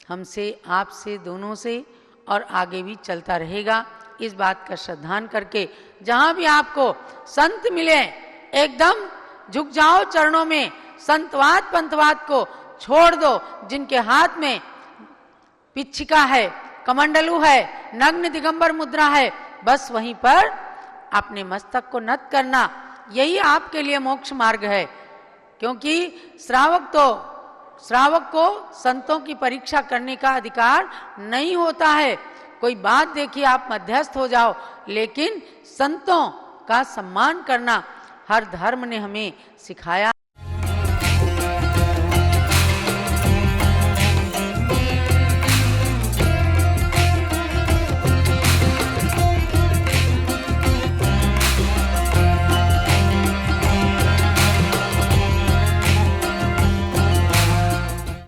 हमसे, आपसे, दोनों से, और आगे भी चलता रहेगा। इस बात का श्रद्धान करके जहां भी आपको संत मिले, एकदम झुक जाओ चरणों में, संतवाद पंथवाद को छोड़ दो। जिनके हाथ में पिच्छिका है, कमंडलू है, नग्न दिगंबर मुद्रा है, बस वहीं पर अपने मस्तक को नत करना, यही आपके लिए मोक्ष मार्ग है। क्योंकि श्रावक को संतों की परीक्षा करने का अधिकार नहीं होता है। कोई बात देखिए, आप मध्यस्थ हो जाओ, लेकिन संतों का सम्मान करना हर धर्म ने हमें सिखाया।